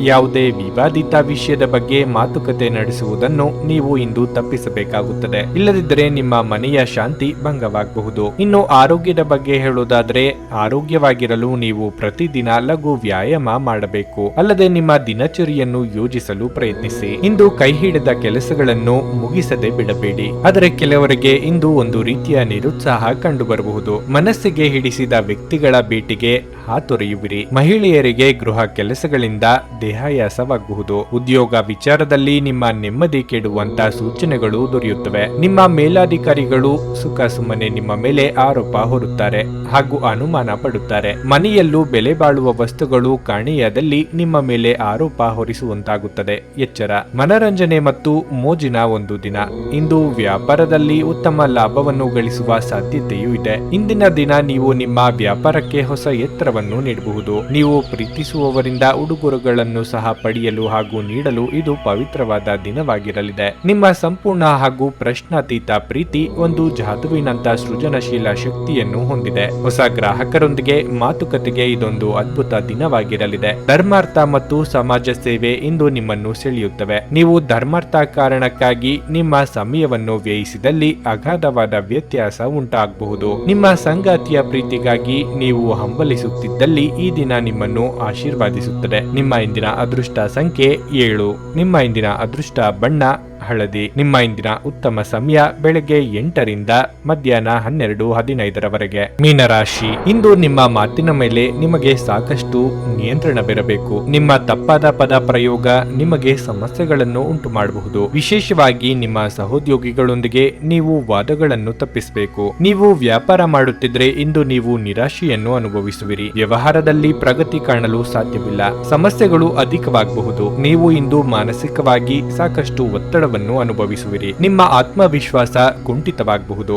ಯಾವುದೇ ವಿವಾದಿತ ವಿಷಯದ ಬಗ್ಗೆ ಮಾತುಕತೆ ನಡೆಸುವುದನ್ನು ನೀವು ಇಂದು ತಪ್ಪಿಸಬೇಕಾಗುತ್ತದೆ. ಇಲ್ಲದಿದ್ದರೆ ನಿಮ್ಮ ಮನೆಯ ಶಾಂತಿ ಭಂಗವಾಗಬಹುದು. ಇನ್ನು ಆರೋಗ್ಯದ ಬಗ್ಗೆ ಹೇಳುವುದಾದರೆ ಆರೋಗ್ಯವಾಗಿರಲು ನೀವು ಪ್ರತಿದಿನ ಲಘು ವ್ಯಾಯಾಮ ಮಾಡಬೇಕು. ಅಲ್ಲದೆ ನಿಮ್ಮ ದಿನಚರಿಯನ್ನು ಯೋಜಿಸಲು ಪ್ರಯತ್ನಿಸಿ. ಇಂದು ಕೈ ಹಿಡಿದ ಕೆಲಸಗಳನ್ನು ಮುಗಿಸದೆ ಬಿಡಬೇಡಿ. ಆದರೆ ಕೆಲವರಿಗೆ ಇಂದು ಒಂದು ರೀತಿಯ ನಿರುತ್ಸಾಹ ಕಂಡುಬರಬಹುದು. ಮನಸ್ಸಿಗೆ ಹಿಡಿಸಿದ ವ್ಯಕ್ತಿಗಳ ಭೇಟಿಗೆ ಹಾತೊರೆಯುವಿರಿ. ಮಹಿಳೆಯರಿಗೆ ಗೃಹ ಕೆಲಸಗಳಿಂದ ದೇಹಾಯಾಸವಾಗಬಹುದು. ಉದ್ಯೋಗ ವಿಚಾರದಲ್ಲಿ ನಿಮ್ಮ ನೆಮ್ಮದಿ ಕೆಡುವಂತ ಸೂಚನೆಗಳು ದೊರೆಯುತ್ತವೆ. ನಿಮ್ಮ ಮೇಲಾಧಿಕಾರಿಗಳು ಸುಖ ಸುಮ್ಮನೆ ನಿಮ್ಮ ಮೇಲೆ ಆರೋಪ ಹೊರುತ್ತಾರೆ ಹಾಗೂ ಅನುಮಾನ ಪಡುತ್ತಾರೆ. ಮನೆಯಲ್ಲೂ ಬೆಲೆ ಬಾಳುವ ವಸ್ತುಗಳು ಕಾಣೆಯಾದಲ್ಲಿ ನಿಮ್ಮ ಮೇಲೆ ಆರೋಪ ಹೊರಿಸುವಂತಾಗುತ್ತದೆ. ಎಚ್ಚರ. ಮನರಂಜನೆ ಮತ್ತು ಮೋಜಿನ ಒಂದು ದಿನ. ಇಂದು ವ್ಯಾಪಾರದಲ್ಲಿ ಉತ್ತಮ ಲಾಭವನ್ನು ಗಳಿಸುವ ಸಾಧ್ಯತೆಯೂ ಇದೆ. ಇಂದಿನ ದಿನ ನೀವು ನಿಮ್ಮ ವ್ಯಾಪಾರಕ್ಕೆ ಹೊಸ ಎತ್ತರವನ್ನು ನೀಡಬಹುದು. ನೀವು ಪ್ರೀತಿಸುವವರಿಂದ ಉಡುಗೊರೆಗಳನ್ನು ಸಹ ಪಡೆಯಲು ಹಾಗೂ ನೀಡಲು ಇದು ಪವಿತ್ರವಾದ ದಿನವಾಗಿರಲಿದೆ. ನಿಮ್ಮ ಸಂಪೂರ್ಣ ಹಾಗೂ ಪ್ರಶ್ನಾತೀತ ಪ್ರೀತಿ ಒಂದು ಜಾದುವಿನಂತ ಸೃಜನಶೀಲ ಶಕ್ತಿಯನ್ನು ಹೊಂದಿದೆ. ಹೊಸ ಗ್ರಾಹಕರೊಂದಿಗೆ ಮಾತುಕತೆಗೆ ಇದೊಂದು ಅದ್ಭುತ ದಿನವಾಗಿರಲಿದೆ. ಧರ್ಮಾರ್ಥ ಮತ್ತು ಸಮಾಜ ಸೇವೆ ಇಂದು ನಿಮ್ಮನ್ನು ಸೆಳೆಯುತ್ತವೆ. ನೀವು ಧರ್ಮಾರ್ಥ ಕಾರಣಕ್ಕಾಗಿ ನಿಮ್ಮ ಸಮಯವನ್ನು ವ್ಯಯಿಸಿದಲ್ಲಿ ಅಗಾಧವಾದ ವ್ಯತ್ಯಾಸ ಉಂಟಾಗಬಹುದು. ನಿಮ್ಮ ಸಂಗಾತಿಯ ಪ್ರೀತಿಗಾಗಿ ನೀವು ಹಂಬಲಿಸುತ್ತಿದ್ದಲ್ಲಿ ಈ ದಿನ ನಿಮ್ಮನ್ನು ಆಶೀರ್ವಾದಿಸುತ್ತದೆ. ನಿಮ್ಮ ಇಂದಿನ ಅದೃಷ್ಟ ಸಂಖ್ಯೆ 7. ನಿಮ್ಮ ಇಂದಿನ ಅದೃಷ್ಟ ಬಣ್ಣ ಹಳದಿ. ನಿಮ್ಮ ಇಂದಿನ ಉತ್ತಮ ಸಮಯ ಬೆಳಗ್ಗೆ 8ರಿಂದ ಮಧ್ಯಾಹ್ನ 12:15ರವರೆಗೆ. ಮೀನರಾಶಿ, ಇಂದು ನಿಮ್ಮ ಮಾತಿನ ಮೇಲೆ ನಿಮಗೆ ಸಾಕಷ್ಟು ನಿಯಂತ್ರಣವಿರಬೇಕು. ನಿಮ್ಮ ತಪ್ಪಾದ ಪದ ಪ್ರಯೋಗ ನಿಮಗೆ ಸಮಸ್ಯೆಗಳನ್ನು ಉಂಟು ಮಾಡಬಹುದು. ವಿಶೇಷವಾಗಿ ನಿಮ್ಮ ಸಹೋದ್ಯೋಗಿಗಳೊಂದಿಗೆ ನೀವು ವಾದಗಳನ್ನು ತಪ್ಪಿಸಬೇಕು. ನೀವು ವ್ಯಾಪಾರ ಮಾಡುತ್ತಿದ್ರೆ ಇಂದು ನೀವು ನಿರಾಶೆಯನ್ನು ಅನುಭವಿಸುವಿರಿ. ವ್ಯವಹಾರದಲ್ಲಿ ಪ್ರಗತಿ ಕಾಣಲು ಸಾಧ್ಯವಿಲ್ಲ. ಸಮಸ್ಯೆಗಳು ಅಧಿಕವಾಗಬಹುದು. ನೀವು ಇಂದು ಮಾನಸಿಕವಾಗಿ ಸಾಕಷ್ಟು ಒತ್ತಡ ಅನುಭವಿಸುವಿರಿ. ನಿಮ್ಮ ಆತ್ಮವಿಶ್ವಾಸ ಕುಂಠಿತವಾಗಬಹುದು.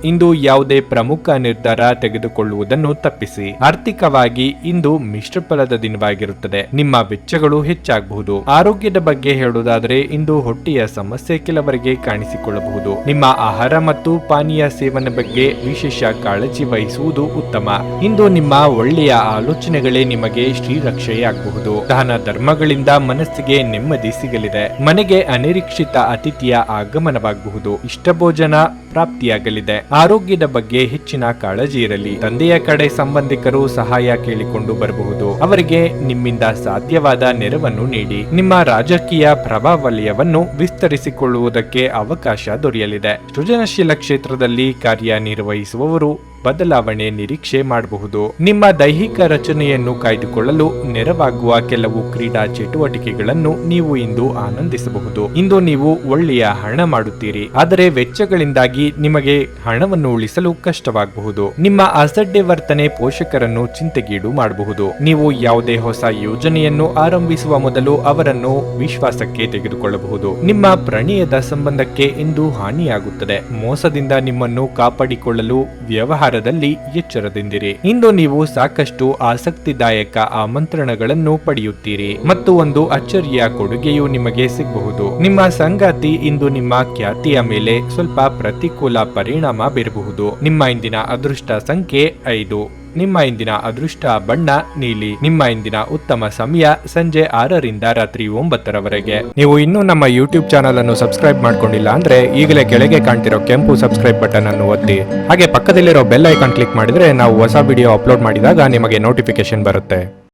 ಇಂದು ಯಾವುದೇ ಪ್ರಮುಖ ನಿರ್ಧಾರ ತೆಗೆದುಕೊಳ್ಳುವುದನ್ನು ತಪ್ಪಿಸಿ. ಆರ್ಥಿಕವಾಗಿ ಇಂದು ಮಿಶ್ರ ಫಲದ ದಿನವಾಗಿರುತ್ತದೆ. ನಿಮ್ಮ ವೆಚ್ಚಗಳು ಹೆಚ್ಚಾಗಬಹುದು. ಆರೋಗ್ಯದ ಬಗ್ಗೆ ಹೇಳುವುದಾದರೆ ಇಂದು ಹೊಟ್ಟೆಯ ಸಮಸ್ಯೆ ಕೆಲವರಿಗೆ ಕಾಣಿಸಿಕೊಳ್ಳಬಹುದು. ನಿಮ್ಮ ಆಹಾರ ಮತ್ತು ಪಾನೀಯ ಸೇವನೆ ಬಗ್ಗೆ ವಿಶೇಷ ಕಾಳಜಿ ವಹಿಸುವುದು ಉತ್ತಮ. ಇಂದು ನಿಮ್ಮ ಒಳ್ಳೆಯ ಆಲೋಚನೆಗಳೇ ನಿಮಗೆ ಶ್ರೀರಕ್ಷೆಯಾಗಬಹುದು. ದಾನ ಧರ್ಮಗಳಿಂದ ಮನಸ್ಸಿಗೆ ನೆಮ್ಮದಿ ಸಿಗಲಿದೆ. ಮನೆಗೆ ಅನಿರೀಕ್ಷಿತ ಅತಿಥಿಯ ಆಗಮನವಾಗಬಹುದು. ಇಷ್ಟ ಭೋಜನ ಪ್ರಾಪ್ತಿಯಾಗಲಿದೆ. ಆರೋಗ್ಯದ ಬಗ್ಗೆ ಹೆಚ್ಚಿನ ಕಾಳಜಿ ಇರಲಿ. ತಂದೆಯ ಕಡೆ ಸಂಬಂಧಿಕರು ಸಹಾಯ ಕೇಳಿಕೊಂಡು ಬರಬಹುದು. ಅವರಿಗೆ ನಿಮ್ಮಿಂದ ಸಾಧ್ಯವಾದ ನೆರವನ್ನು ನೀಡಿ. ನಿಮ್ಮ ರಾಜಕೀಯ ಪ್ರಭಾವಲಯವನ್ನು ವಿಸ್ತರಿಸಿಕೊಳ್ಳುವುದಕ್ಕೆ ಅವಕಾಶ ದೊರೆಯಲಿದೆ. ಸೃಜನಶೀಲ ಕ್ಷೇತ್ರದಲ್ಲಿ ಕಾರ್ಯನಿರ್ವಹಿಸುವವರು ಬದಲಾವಣೆ ನಿರೀಕ್ಷೆ ಮಾಡಬಹುದು. ನಿಮ್ಮ ದೈಹಿಕ ರಚನೆಯನ್ನು ಕಾಯ್ದುಕೊಳ್ಳಲು ನೆರವಾಗುವ ಕೆಲವು ಕ್ರೀಡಾ ಚಟುವಟಿಕೆಗಳನ್ನು ನೀವು ಇಂದು ಆನಂದಿಸಬಹುದು. ಇಂದು ನೀವು ಒಳ್ಳೆಯ ಹಣ ಮಾಡುತ್ತೀರಿ, ಆದರೆ ವೆಚ್ಚಗಳಿಂದಾಗಿ ನಿಮಗೆ ಹಣವನ್ನು ಉಳಿಸಲು ಕಷ್ಟವಾಗಬಹುದು. ನಿಮ್ಮ ಅಸಡ್ಡೆ ವರ್ತನೆ ಪೋಷಕರನ್ನು ಚಿಂತೆಗೀಡು ಮಾಡಬಹುದು. ನೀವು ಯಾವುದೇ ಹೊಸ ಯೋಜನೆಯನ್ನು ಆರಂಭಿಸುವ ಮೊದಲು ಅವರನ್ನು ವಿಶ್ವಾಸಕ್ಕೆ ತೆಗೆದುಕೊಳ್ಳಬಹುದು. ನಿಮ್ಮ ಪ್ರಣಯದ ಸಂಬಂಧಕ್ಕೆ ಇಂದು ಹಾನಿಯಾಗುತ್ತದೆ. ಮೋಸದಿಂದ ನಿಮ್ಮನ್ನು ಕಾಪಾಡಿಕೊಳ್ಳಲು ವ್ಯವಹಾರ ಎಚ್ಚರದಿಂದಿರಿ. ಇಂದು ನೀವು ಸಾಕಷ್ಟು ಆಸಕ್ತಿದಾಯಕ ಆಮಂತ್ರಣಗಳನ್ನು ಪಡೆಯುತ್ತೀರಿ ಮತ್ತು ಒಂದು ಅಚ್ಚರಿಯ ಕೊಡುಗೆಯು ನಿಮಗೆ ಸಿಗಬಹುದು. ನಿಮ್ಮ ಸಂಗಾತಿ ಇಂದು ನಿಮ್ಮ ಖ್ಯಾತಿಯ ಮೇಲೆ ಸ್ವಲ್ಪ ಪ್ರತಿಕೂಲ ಪರಿಣಾಮ ಬೀರಬಹುದು. ನಿಮ್ಮ ಇಂದಿನ ಅದೃಷ್ಟ ಸಂಖ್ಯೆ 5. ನಿಮ್ಮ ಇಂದಿನ ಅದೃಷ್ಟ ಬಣ್ಣ ನೀಲಿ. ನಿಮ್ಮ ಇಂದಿನ ಉತ್ತಮ ಸಮಯ ಸಂಜೆ 6ರಿಂದ ರಾತ್ರಿ 9ರವರೆಗೆ. ನೀವು ಇನ್ನೂ ನಮ್ಮ ಯೂಟ್ಯೂಬ್ ಚಾನಲ್ ಅನ್ನು ಸಬ್ಸ್ಕ್ರೈಬ್ ಮಾಡ್ಕೊಂಡಿಲ್ಲ ಅಂದ್ರೆ ಈಗಲೇ ಕೆಳಗೆ ಕಾಣ್ತಿರೋ ಕೆಂಪು ಸಬ್ಸ್ಕ್ರೈಬ್ ಬಟನ್ ಅನ್ನು ಒತ್ತಿ. ಹಾಗೆ ಪಕ್ಕದಲ್ಲಿರೋ ಬೆಲ್ ಐಕಾನ್ ಕ್ಲಿಕ್ ಮಾಡಿದ್ರೆ ನಾವು ಹೊಸ ವಿಡಿಯೋ ಅಪ್ಲೋಡ್ ಮಾಡಿದಾಗ ನಿಮಗೆ ನೋಟಿಫಿಕೇಶನ್ ಬರುತ್ತೆ.